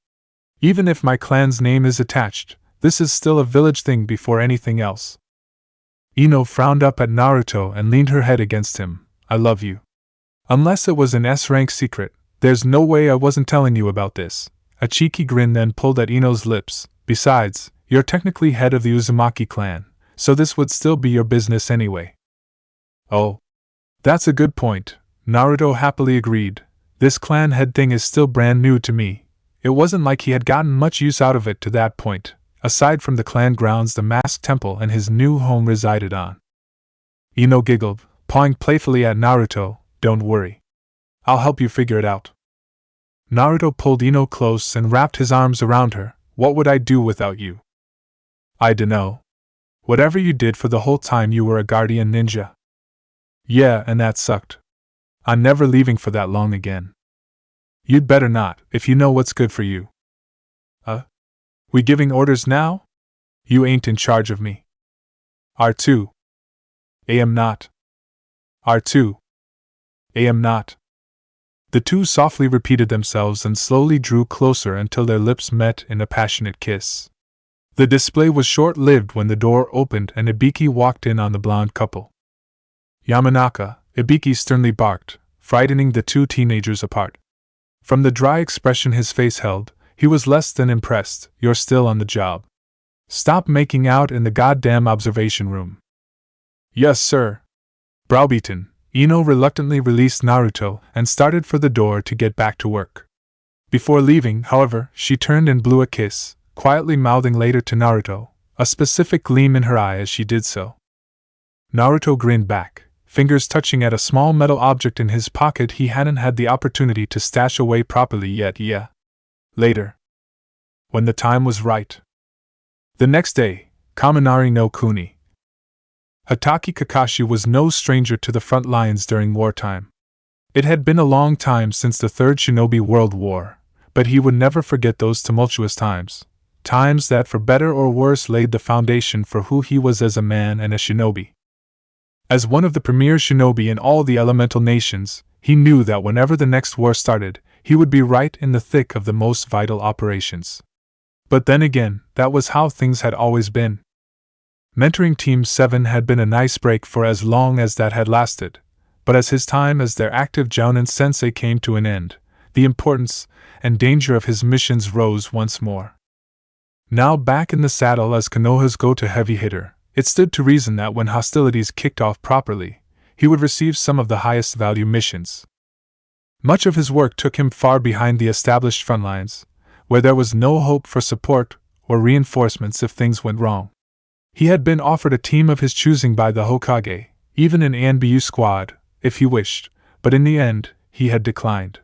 Even if my clan's name is attached, this is still a village thing before anything else. Ino frowned up at Naruto and leaned her head against him. I love you. Unless it was an S-rank secret, there's no way I wasn't telling you about this. A cheeky grin then pulled at Ino's lips. Besides, you're technically head of the Uzumaki clan, so this would still be your business anyway. Oh. That's a good point, Naruto happily agreed. This clan head thing is still brand new to me. It wasn't like he had gotten much use out of it to that point, aside from the clan grounds the masked temple and his new home resided on. Ino giggled, pawing playfully at Naruto. Don't worry. I'll help you figure it out. Naruto pulled Ino close and wrapped his arms around her. What would I do without you? I dunno. Whatever you did for the whole time you were a guardian ninja. Yeah, and that sucked. I'm never leaving for that long again. You'd better not, if you know what's good for you. We giving orders now? You ain't in charge of me. R2. I am not. R2. I am not. The two softly repeated themselves and slowly drew closer until their lips met in a passionate kiss. The display was short-lived when the door opened and Ibiki walked in on the blonde couple. Yamanaka, Ibiki sternly barked, frightening the two teenagers apart. From the dry expression his face held, he was less than impressed. You're still on the job. Stop making out in the goddamn observation room. Yes, sir. Browbeaten, Ino reluctantly released Naruto and started for the door to get back to work. Before leaving, however, she turned and blew a kiss, quietly mouthing later to Naruto, a specific gleam in her eye as she did so. Naruto grinned back, fingers touching at a small metal object in his pocket he hadn't had the opportunity to stash away properly yet. Later. When the time was right. The next day, Kaminari no Kuni. Hatake Kakashi was no stranger to the front lines during wartime. It had been a long time since the Third Shinobi World War, but he would never forget those tumultuous times. Times that for better or worse laid the foundation for who he was as a man and a shinobi. As one of the premier shinobi in all the elemental nations, he knew that whenever the next war started, he would be right in the thick of the most vital operations. But then again, that was how things had always been. Mentoring Team 7 had been a nice break for as long as that had lasted, but as his time as their active Jounin sensei came to an end, the importance and danger of his missions rose once more. Now back in the saddle as Konoha's go-to heavy hitter, it stood to reason that when hostilities kicked off properly, he would receive some of the highest value missions. Much of his work took him far behind the established front lines, where there was no hope for support or reinforcements if things went wrong. He had been offered a team of his choosing by the Hokage, even an ANBU squad, if he wished, but in the end, he had declined.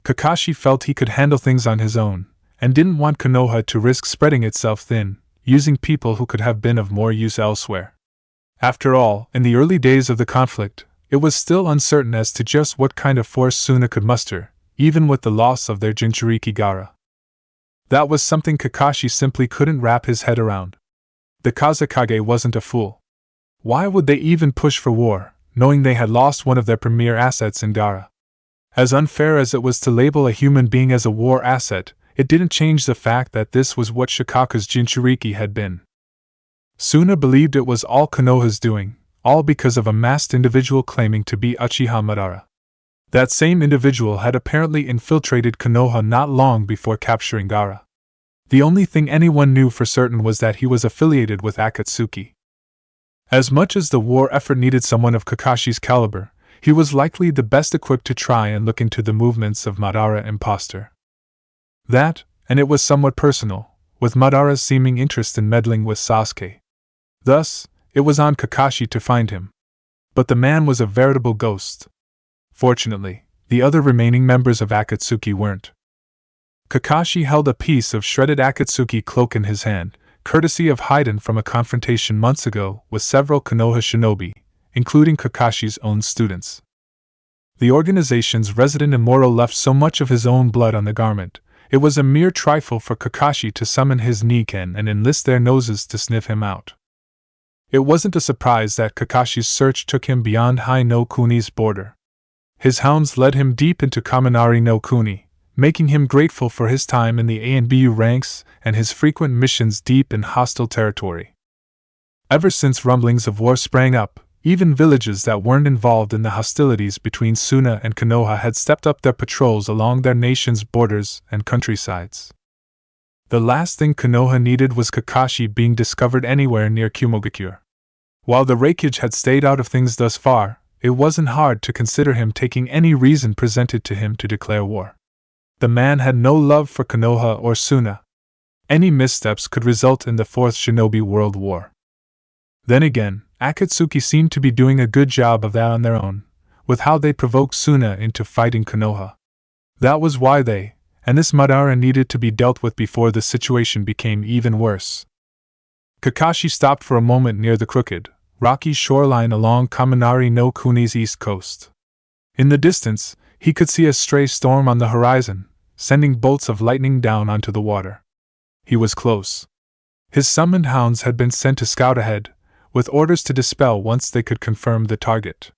Kakashi felt he could handle things on his own, and didn't want Konoha to risk spreading itself thin, using people who could have been of more use elsewhere. After all, in the early days of the conflict, it was still uncertain as to just what kind of force Suna could muster, even with the loss of their Jinchuriki Gaara. That was something Kakashi simply couldn't wrap his head around. The Kazekage wasn't a fool. Why would they even push for war, knowing they had lost one of their premier assets in Gaara? As unfair as it was to label a human being as a war asset, it didn't change the fact that this was what Shikaku's Jinchuriki had been. Suna believed it was all Konoha's doing, all because of a masked individual claiming to be Uchiha Madara. That same individual had apparently infiltrated Konoha not long before capturing Gaara. The only thing anyone knew for certain was that he was affiliated with Akatsuki. As much as the war effort needed someone of Kakashi's caliber, he was likely the best equipped to try and look into the movements of Madara imposter. That, and it was somewhat personal, with Madara's seeming interest in meddling with Sasuke. Thus, it was on Kakashi to find him. But the man was a veritable ghost. Fortunately, the other remaining members of Akatsuki weren't. Kakashi held a piece of shredded Akatsuki cloak in his hand, courtesy of Haiden from a confrontation months ago with several Konoha shinobi, including Kakashi's own students. The organization's resident immortal left so much of his own blood on the garment, it was a mere trifle for Kakashi to summon his Niken and enlist their noses to sniff him out. It wasn't a surprise that Kakashi's search took him beyond Hai no Kuni's border. His hounds led him deep into Kaminari no Kuni, making him grateful for his time in the ANBU ranks and his frequent missions deep in hostile territory. Ever since rumblings of war sprang up, Even villages that weren't involved in the hostilities between Suna and Konoha had stepped up their patrols along their nation's borders and countrysides. The last thing Konoha needed was Kakashi being discovered anywhere near Kumogakure. While the Reikage had stayed out of things thus far, it wasn't hard to consider him taking any reason presented to him to declare war. The man had no love for Konoha or Suna. Any missteps could result in the Fourth Shinobi World War. Then again, Akatsuki seemed to be doing a good job of that on their own, with how they provoked Suna into fighting Konoha. That was why they, and this Madara needed to be dealt with before the situation became even worse. Kakashi stopped for a moment near the crooked, rocky shoreline along Kaminari no Kuni's east coast. In the distance, he could see a stray storm on the horizon, sending bolts of lightning down onto the water. He was close. His summoned hounds had been sent to scout ahead, with orders to dispel once they could confirm the target.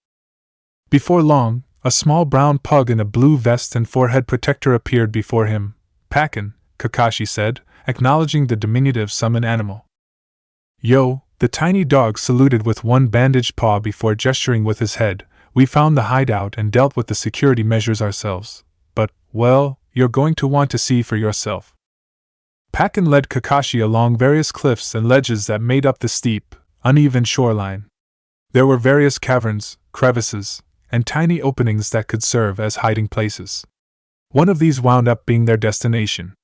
Before long, a small brown pug in a blue vest and forehead protector appeared before him. "Pakin," Kakashi said, acknowledging the diminutive summoned animal. "Yo," the tiny dog saluted with one bandaged paw before gesturing with his head. "We found the hideout and dealt with the security measures ourselves. But, well, you're going to want to see for yourself." Pakin led Kakashi along various cliffs and ledges that made up the steep, uneven shoreline. There were various caverns, crevices, and tiny openings that could serve as hiding places. One of these wound up being their destination.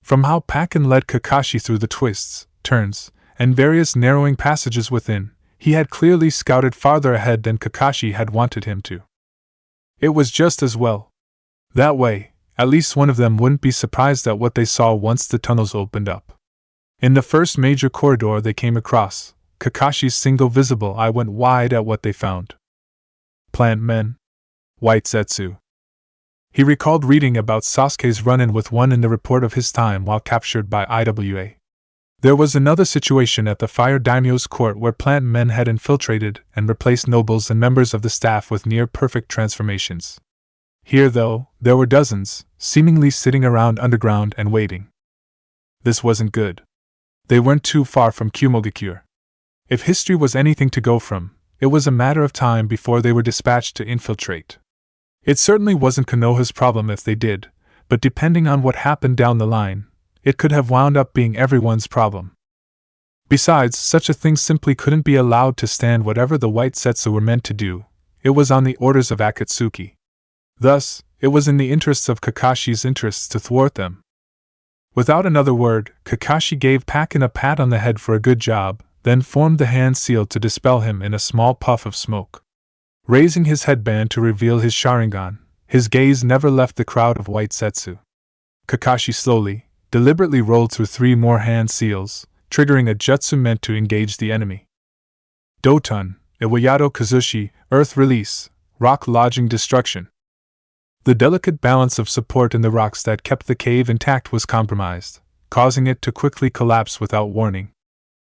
From how Pakin led Kakashi through the twists, turns, and various narrowing passages within, he had clearly scouted farther ahead than Kakashi had wanted him to. It was just as well. That way, at least one of them wouldn't be surprised at what they saw once the tunnels opened up. In the first major corridor they came across, Kakashi's single visible eye went wide at what they found. Plant men. White Zetsu. He recalled reading about Sasuke's run-in with one in the report of his time while captured by IWA. There was another situation at the Fire Daimyo's court where plant men had infiltrated and replaced nobles and members of the staff with near-perfect transformations. Here, though, there were dozens, seemingly sitting around underground and waiting. This wasn't good. They weren't too far from Kumogakure. If history was anything to go from, it was a matter of time before they were dispatched to infiltrate. It certainly wasn't Konoha's problem if they did, but depending on what happened down the line, it could have wound up being everyone's problem. Besides, such a thing simply couldn't be allowed to stand. Whatever the White Zetsu were meant to do, it was on the orders of Akatsuki. Thus, it was in the interests of Kakashi's interests to thwart them. Without another word, Kakashi gave Pakin a pat on the head for a good job, then formed the hand seal to dispel him in a small puff of smoke. Raising his headband to reveal his Sharingan, his gaze never left the crowd of White Zetsu. Kakashi slowly, deliberately rolled through 3 more hand seals, triggering a jutsu meant to engage the enemy. Dotun, Iwayado Kazushi, Earth Release, Rock Lodging Destruction. The delicate balance of support in the rocks that kept the cave intact was compromised, causing it to quickly collapse without warning.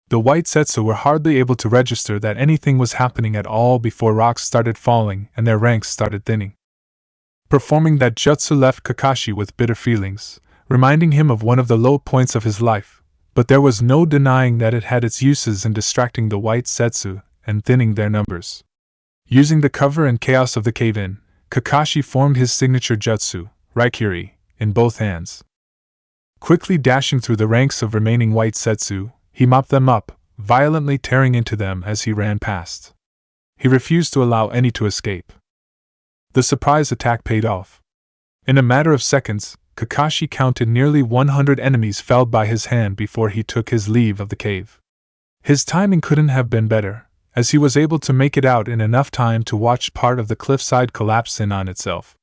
The White Zetsu were hardly able to register that anything was happening at all before rocks started falling and their ranks started thinning. Performing that jutsu left Kakashi with bitter feelings, reminding him of one of the low points of his life, but there was no denying that it had its uses in distracting the White Zetsu and thinning their numbers. Using the cover and chaos of the cave-in, Kakashi formed his signature jutsu, Raikiri, in both hands. Quickly dashing through the ranks of remaining White Zetsu, he mopped them up, violently tearing into them as he ran past. He refused to allow any to escape. The surprise attack paid off. In a matter of seconds, Kakashi counted nearly 100 enemies felled by his hand before he took his leave of the cave. His timing couldn't have been better, as he was able to make it out in enough time to watch part of the cliffside collapse in on itself.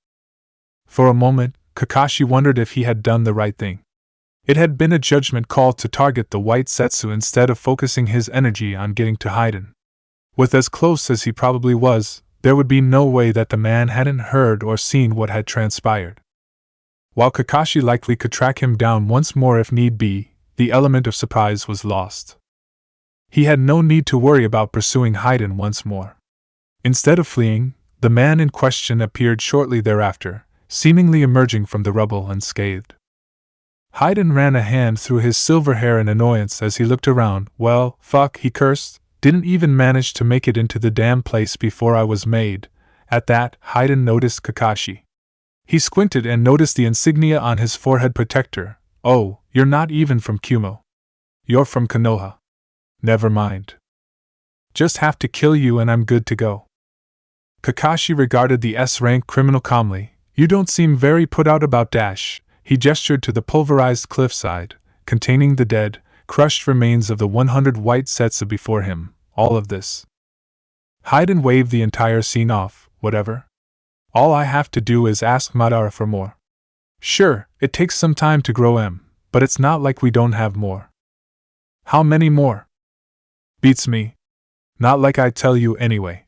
For a moment, Kakashi wondered if he had done the right thing. It had been a judgment call to target the White Zetsu instead of focusing his energy on getting to Haiden. With as close as he probably was, there would be no way that the man hadn't heard or seen what had transpired. While Kakashi likely could track him down once more if need be, the element of surprise was lost. He had no need to worry about pursuing Haiden once more. Instead of fleeing, the man in question appeared shortly thereafter, seemingly emerging from the rubble unscathed. Haiden ran a hand through his silver hair in annoyance as he looked around. "Well, fuck," he cursed, Didn't even manage to make it into the damn place before I was made. At that, Hayden noticed Kakashi. He squinted and noticed the insignia on his forehead protector. Oh, you're not even from Kumo. You're from Konoha. Never mind. Just have to kill you and I'm good to go. Kakashi regarded the S-rank criminal calmly. You don't seem very put out about Dash. He gestured to the pulverized cliffside, containing the dead, crushed remains of the 100 white Setsu before him. All of this. Hayden waved the entire scene off. Whatever. All I have to do is ask Madara for more. Sure, it takes some time to grow M, but it's not like we don't have more. How many more? Beats me. Not like I'd tell you anyway.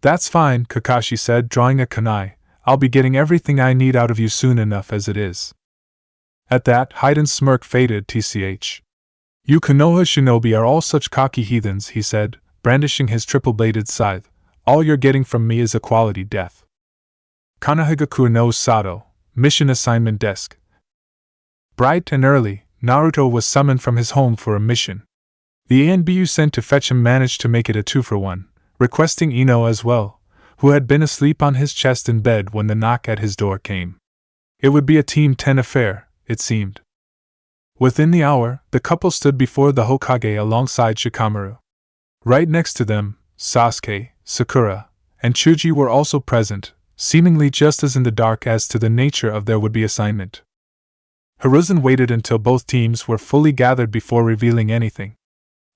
That's fine, Kakashi said, drawing a kunai. I'll be getting everything I need out of you soon enough as it is. At that, Hayden's smirk faded. Tch. You Konoha shinobi are all such cocky heathens, he said, brandishing his triple-bladed scythe. All you're getting from me is a quality death. Kanahigakure no Sato, mission assignment desk. Bright and early, Naruto was summoned from his home for a mission. The ANBU sent to fetch him managed to make it a 2-for-1, requesting Ino as well, who had been asleep on his chest in bed when the knock at his door came. It would be a Team 10 affair, it seemed. Within the hour, the couple stood before the Hokage alongside Shikamaru. Right next to them, Sasuke, Sakura, and Chuji were also present, seemingly just as in the dark as to the nature of their would-be assignment. Hiruzen waited until both teams were fully gathered before revealing anything.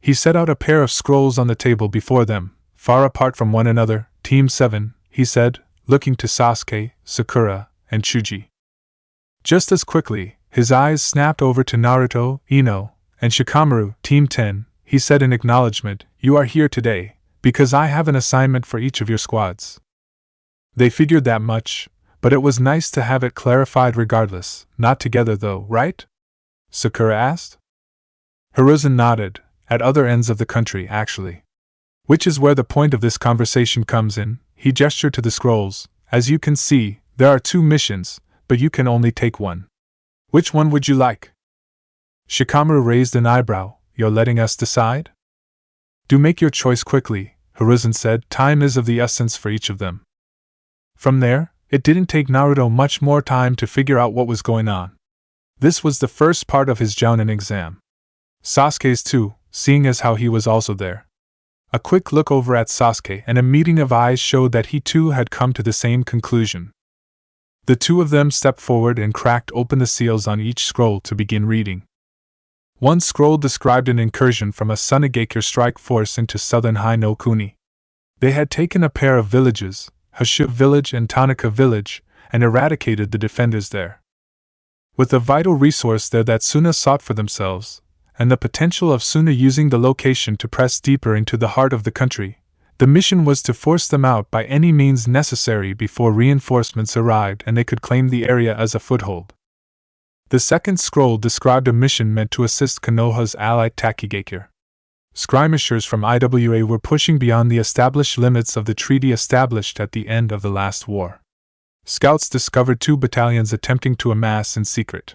He set out a pair of scrolls on the table before them, far apart from one another. Team 7, he said, looking to Sasuke, Sakura, and Chuji. Just as quickly, his eyes snapped over to Naruto, Ino, and Shikamaru. Team 10, he said in acknowledgement, you are here today, because I have an assignment for each of your squads. They figured that much, but it was nice to have it clarified regardless. Not together though, right? Sakura asked. Hiruzen nodded, at other ends of the country actually. Which is where the point of this conversation comes in. He gestured to the scrolls. As you can see, there are 2 missions, but you can only take one. Which one would you like? Shikamaru raised an eyebrow. You're letting us decide? Do make your choice quickly, Hiruzen said. Time is of the essence for each of them. From there, it didn't take Naruto much more time to figure out what was going on. This was the first part of his Jounin exam. Sasuke's too, seeing as how he was also there. A quick look over at Sasuke and a meeting of eyes showed that he too had come to the same conclusion. The two of them stepped forward and cracked open the seals on each scroll to begin reading. One scroll described an incursion from a Sunagakure strike force into southern Hai no Kuni. They had taken a pair of villages, Hashu village and Tanaka village, and eradicated the defenders there. With the vital resource there that Suna sought for themselves, and the potential of Suna using the location to press deeper into the heart of the country, the mission was to force them out by any means necessary before reinforcements arrived and they could claim the area as a foothold. The second scroll described a mission meant to assist Konoha's ally Takigakure. Skirmishers from IWA were pushing beyond the established limits of the treaty established at the end of the last war. Scouts discovered 2 battalions attempting to amass in secret.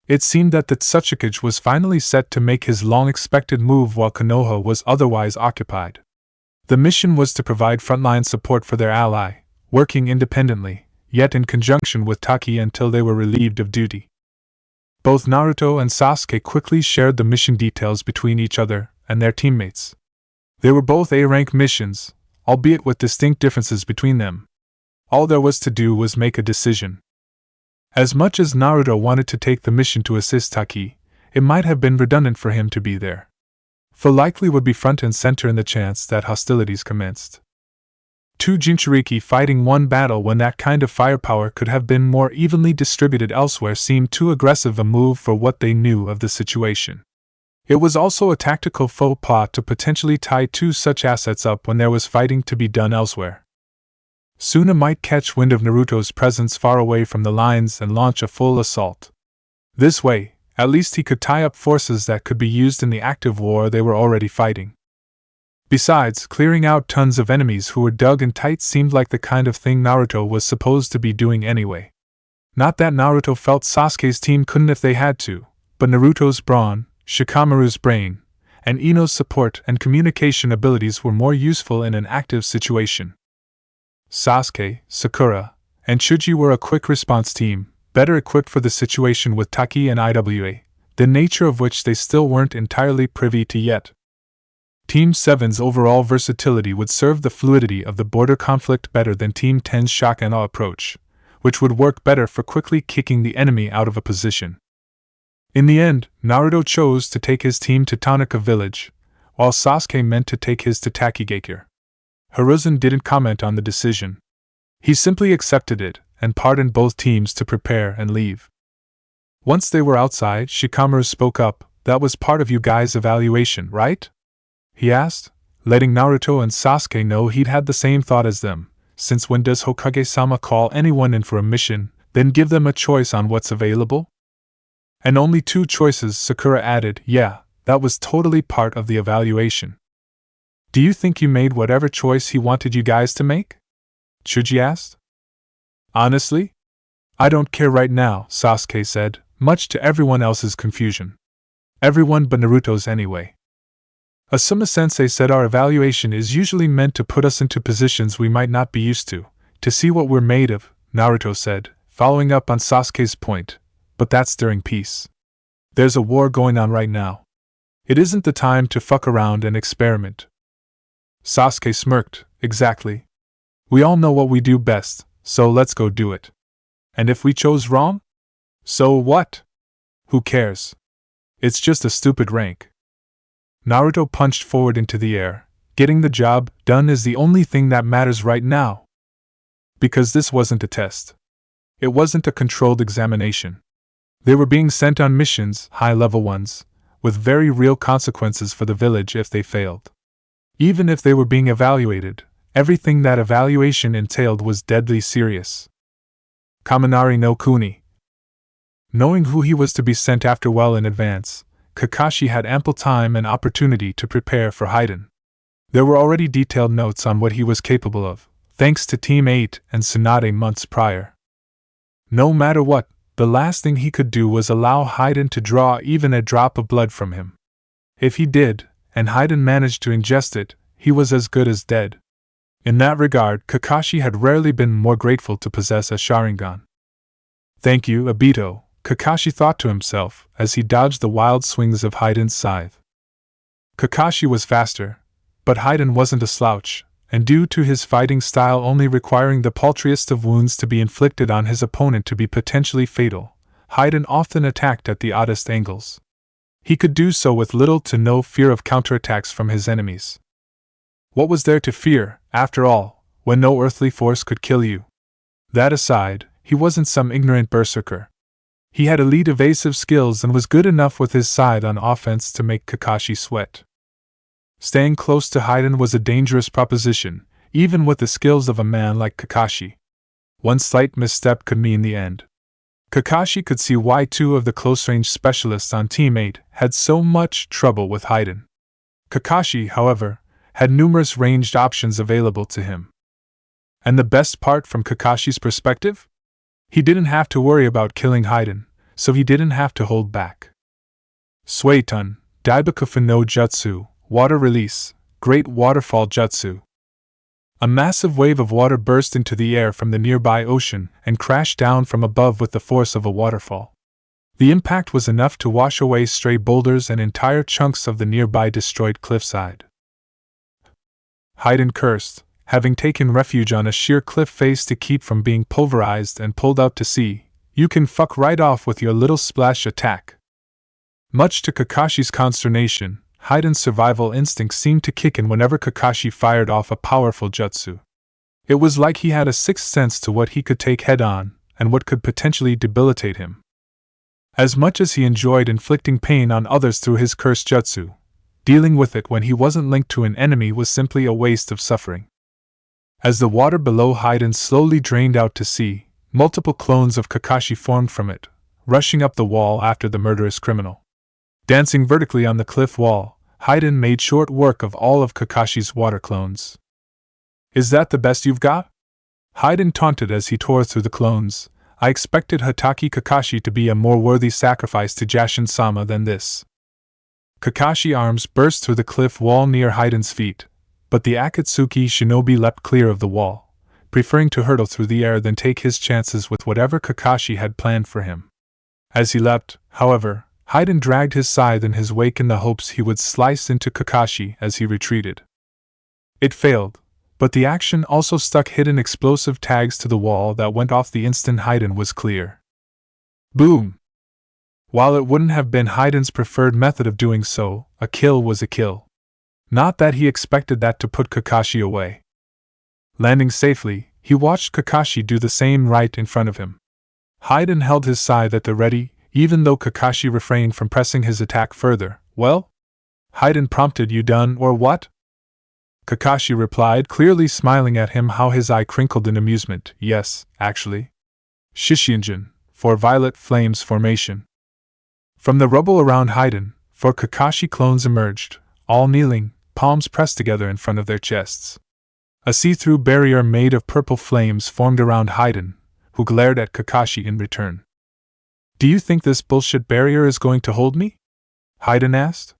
It seemed that the Tsuchikage was finally set to make his long-expected move while Konoha was otherwise occupied. The mission was to provide frontline support for their ally, working independently, yet in conjunction with Taki until they were relieved of duty. Both Naruto and Sasuke quickly shared the mission details between each other and their teammates. They were both A-rank missions, albeit with distinct differences between them. All there was to do was make a decision. As much as Naruto wanted to take the mission to assist Taki, it might have been redundant for him to be there. For likely would be front and center in the chance that hostilities commenced. 2 Jinchuriki fighting one battle when that kind of firepower could have been more evenly distributed elsewhere seemed too aggressive a move for what they knew of the situation. It was also a tactical faux pas to potentially tie 2 such assets up when there was fighting to be done elsewhere. Suna might catch wind of Naruto's presence far away from the lines and launch a full assault. This way, at least he could tie up forces that could be used in the active war they were already fighting. Besides, clearing out tons of enemies who were dug in tight seemed like the kind of thing Naruto was supposed to be doing anyway. Not that Naruto felt Sasuke's team couldn't if they had to, but Naruto's brawn, Shikamaru's brain, and Ino's support and communication abilities were more useful in an active situation. Sasuke, Sakura, and Chuji were a quick response team, better equipped for the situation with Taki and IWA, the nature of which they still weren't entirely privy to yet. Team 7's overall versatility would serve the fluidity of the border conflict better than Team 10's shock and awe approach, which would work better for quickly kicking the enemy out of a position. In the end, Naruto chose to take his team to Tanaka village, while Sasuke meant to take his to Takigakure. Hiruzen didn't comment on the decision. He simply accepted it and pardoned both teams to prepare and leave. Once they were outside, Shikamaru spoke up. "That was part of you guys' evaluation, right?" he asked, letting Naruto and Sasuke know he'd had the same thought as them. Since when does Hokage-sama call anyone in for a mission, then give them a choice on what's available? And only 2 choices, Sakura added. "Yeah, that was totally part of the evaluation." "Do you think you made whatever choice he wanted you guys to make?" Chuji asked. "Honestly? I don't care right now," Sasuke said, much to everyone else's confusion. Everyone but Naruto's anyway. Asuma-sensei said our evaluation is usually meant to put us into positions we might not be used to see what we're made of, Naruto said, following up on Sasuke's point, but that's during peace. There's a war going on right now. It isn't the time to fuck around and experiment. Sasuke smirked. Exactly. We all know what we do best, so let's go do it. And if we chose wrong? So what? Who cares? It's just a stupid rank. Naruto punched forward into the air. Getting the job done is the only thing that matters right now. Because this wasn't a test. It wasn't a controlled examination. They were being sent on missions, high-level ones, with very real consequences for the village if they failed. Even if they were being evaluated, everything that evaluation entailed was deadly serious. Kaminari no Kuni. Knowing who he was to be sent after well in advance, Kakashi had ample time and opportunity to prepare for Haiden. There were already detailed notes on what he was capable of, thanks to Team 8 and Tsunade months prior. No matter what, the last thing he could do was allow Haiden to draw even a drop of blood from him. If he did, and Haiden managed to ingest it, he was as good as dead. In that regard, Kakashi had rarely been more grateful to possess a Sharingan. "Thank you, Obito," Kakashi thought to himself as he dodged the wild swings of Haiden's scythe. Kakashi was faster, but Haiden wasn't a slouch, and due to his fighting style only requiring the paltriest of wounds to be inflicted on his opponent to be potentially fatal, Haiden often attacked at the oddest angles. He could do so with little to no fear of counterattacks from his enemies. What was there to fear, after all, when no earthly force could kill you? That aside, he wasn't some ignorant berserker. He had elite evasive skills and was good enough with his side on offense to make Kakashi sweat. Staying close to Haiden was a dangerous proposition, even with the skills of a man like Kakashi. One slight misstep could mean the end. Kakashi could see why 2 of the close-range specialists on Team 8 had so much trouble with Haiden. Kakashi, however, had numerous ranged options available to him. And the best part from Kakashi's perspective? He didn't have to worry about killing Haiden, so he didn't have to hold back. Suetun, Daibakufu no Jutsu, Water Release, Great Waterfall Jutsu. A massive wave of water burst into the air from the nearby ocean and crashed down from above with the force of a waterfall. The impact was enough to wash away stray boulders and entire chunks of the nearby destroyed cliffside. Haiden cursed, having taken refuge on a sheer cliff face to keep from being pulverized and pulled out to sea. "You can fuck right off with your little splash attack." Much to Kakashi's consternation, Haiden's survival instinct seemed to kick in whenever Kakashi fired off a powerful jutsu. It was like he had a sixth sense to what he could take head-on, and what could potentially debilitate him. As much as he enjoyed inflicting pain on others through his cursed jutsu, dealing with it when he wasn't linked to an enemy was simply a waste of suffering. As the water below Haiden slowly drained out to sea, multiple clones of Kakashi formed from it, rushing up the wall after the murderous criminal. Dancing vertically on the cliff wall, Haiden made short work of all of Kakashi's water clones. "Is that the best you've got?" Haiden taunted as he tore through the clones. "I expected Hatake Kakashi to be a more worthy sacrifice to Jashin-sama than this." Kakashi's arms burst through the cliff wall near Haiden's feet, but the Akatsuki shinobi leapt clear of the wall, preferring to hurtle through the air than take his chances with whatever Kakashi had planned for him. As he leapt, however, Haiden dragged his scythe in his wake in the hopes he would slice into Kakashi as he retreated. It failed, but the action also stuck hidden explosive tags to the wall that went off the instant Haiden was clear. Boom! While it wouldn't have been Haiden's preferred method of doing so, a kill was a kill. Not that he expected that to put Kakashi away. Landing safely, he watched Kakashi do the same right in front of him. Haiden held his scythe at the ready, even though Kakashi refrained from pressing his attack further. Well? Haiden prompted, you done or what? Kakashi replied, clearly smiling at him, how his eye crinkled in amusement. Yes, actually. Shishinjin, for violet flames formation. From the rubble around Haiden, 4 Kakashi clones emerged, all kneeling, palms pressed together in front of their chests. A see-through barrier made of purple flames formed around Haiden, who glared at Kakashi in return. Do you think this bullshit barrier is going to hold me? Haiden asked.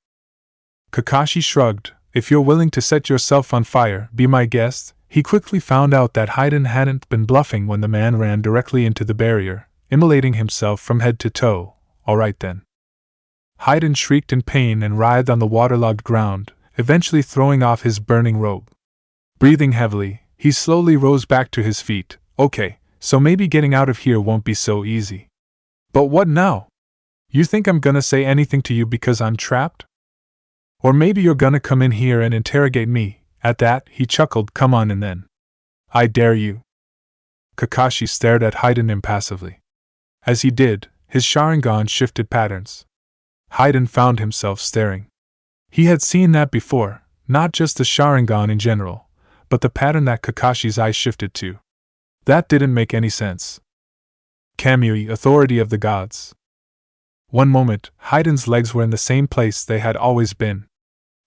Kakashi shrugged. If you're willing to set yourself on fire, be my guest. He quickly found out that Haiden hadn't been bluffing when the man ran directly into the barrier, immolating himself from head to toe. All right then. Haiden shrieked in pain and writhed on the waterlogged ground, eventually throwing off his burning robe. Breathing heavily, he slowly rose back to his feet. Okay, so maybe getting out of here won't be so easy. But what now? You think I'm gonna say anything to you because I'm trapped? Or maybe you're gonna come in here and interrogate me. At that, he chuckled. Come on and then. I dare you. Kakashi stared at Haiden impassively. As he did, his Sharingan shifted patterns. Haiden found himself staring. He had seen that before, not just the Sharingan in general, but the pattern that Kakashi's eyes shifted to. That didn't make any sense. Kamui, authority of the gods. One moment, Haiden's legs were in the same place they had always been.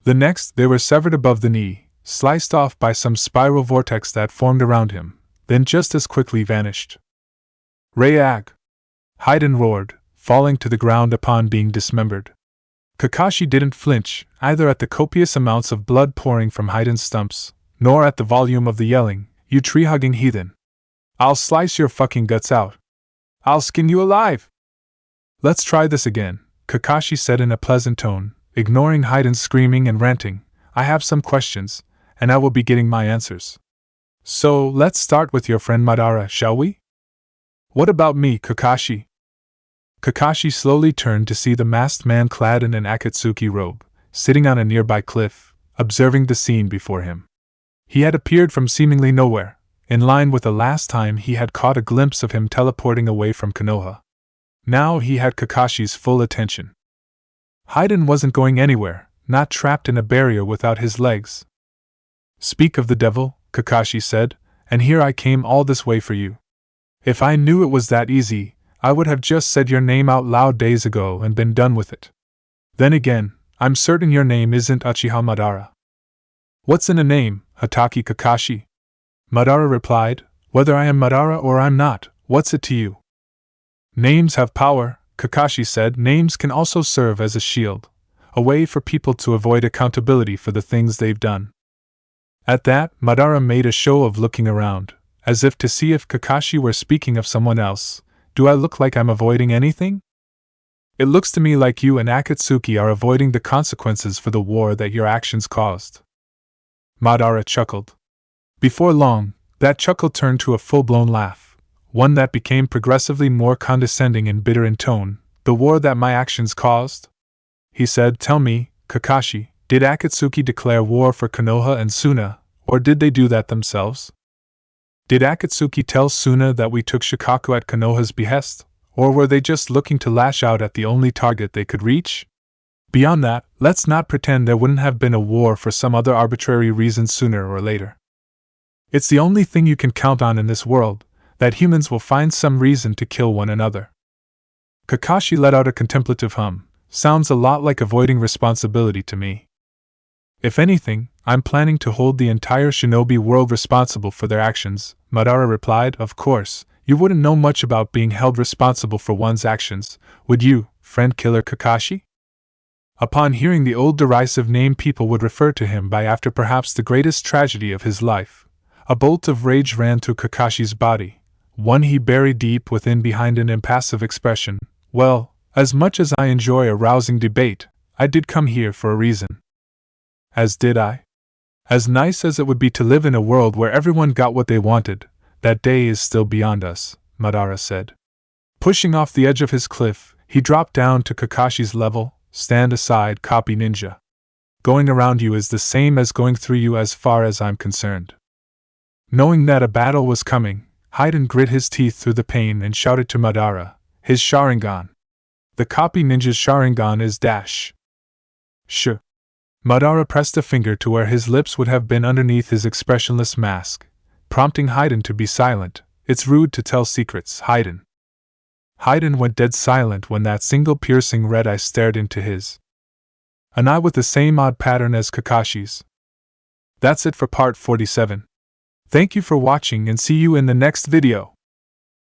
The next, they were severed above the knee, sliced off by some spiral vortex that formed around him, then just as quickly vanished. Reag! Haiden roared, falling to the ground upon being dismembered. Kakashi didn't flinch, either at the copious amounts of blood pouring from Haiden's stumps, nor at the volume of the yelling, you tree-hugging heathen. I'll slice your fucking guts out. I'll skin you alive! Let's try this again, Kakashi said in a pleasant tone, ignoring Haiden's screaming and ranting. I have some questions, and I will be getting my answers. So, let's start with your friend Madara, shall we? What about me, Kakashi? Kakashi slowly turned to see the masked man clad in an Akatsuki robe, sitting on a nearby cliff, observing the scene before him. He had appeared from seemingly nowhere, in line with the last time he had caught a glimpse of him teleporting away from Konoha. Now he had Kakashi's full attention. Haiden wasn't going anywhere, not trapped in a barrier without his legs. Speak of the devil, Kakashi said, and here I came all this way for you. If I knew it was that easy, I would have just said your name out loud days ago and been done with it. Then again, I'm certain your name isn't Uchiha Madara. What's in a name, Hatake Kakashi? Madara replied, whether I am Madara or I'm not, what's it to you? Names have power, Kakashi said. Names can also serve as a shield, a way for people to avoid accountability for the things they've done. At that, Madara made a show of looking around, as if to see if Kakashi were speaking of someone else. Do I look like I'm avoiding anything? It looks to me like you and Akatsuki are avoiding the consequences for the war that your actions caused. Madara chuckled. Before long, that chuckle turned to a full-blown laugh, one that became progressively more condescending and bitter in tone. The war that my actions caused? He said, tell me, Kakashi, did Akatsuki declare war for Konoha and Suna, or did they do that themselves? Did Akatsuki tell Suna that we took Shikaku at Konoha's behest, or were they just looking to lash out at the only target they could reach? Beyond that, let's not pretend there wouldn't have been a war for some other arbitrary reason sooner or later. It's the only thing you can count on in this world, that humans will find some reason to kill one another. Kakashi let out a contemplative hum. Sounds a lot like avoiding responsibility to me. If anything, I'm planning to hold the entire shinobi world responsible for their actions, Madara replied. Of course, you wouldn't know much about being held responsible for one's actions, would you, friend killer Kakashi? Upon hearing the old derisive name people would refer to him by after perhaps the greatest tragedy of his life, a bolt of rage ran through Kakashi's body, one he buried deep within behind an impassive expression. Well, as much as I enjoy a rousing debate, I did come here for a reason. As did I. As nice as it would be to live in a world where everyone got what they wanted, that day is still beyond us, Madara said. Pushing off the edge of his cliff, he dropped down to Kakashi's level. Stand aside, copy ninja. Going around you is the same as going through you as far as I'm concerned. Knowing that a battle was coming, Haiden grit his teeth through the pain and shouted to Madara, his Sharingan. The copy ninja's Sharingan is dash. Sure. Madara pressed a finger to where his lips would have been underneath his expressionless mask, prompting Haiden to be silent. It's rude to tell secrets, Haiden. Haiden went dead silent when that single piercing red eye stared into his. An eye with the same odd pattern as Kakashi's. That's it for part 47. Thank you for watching and see you in the next video.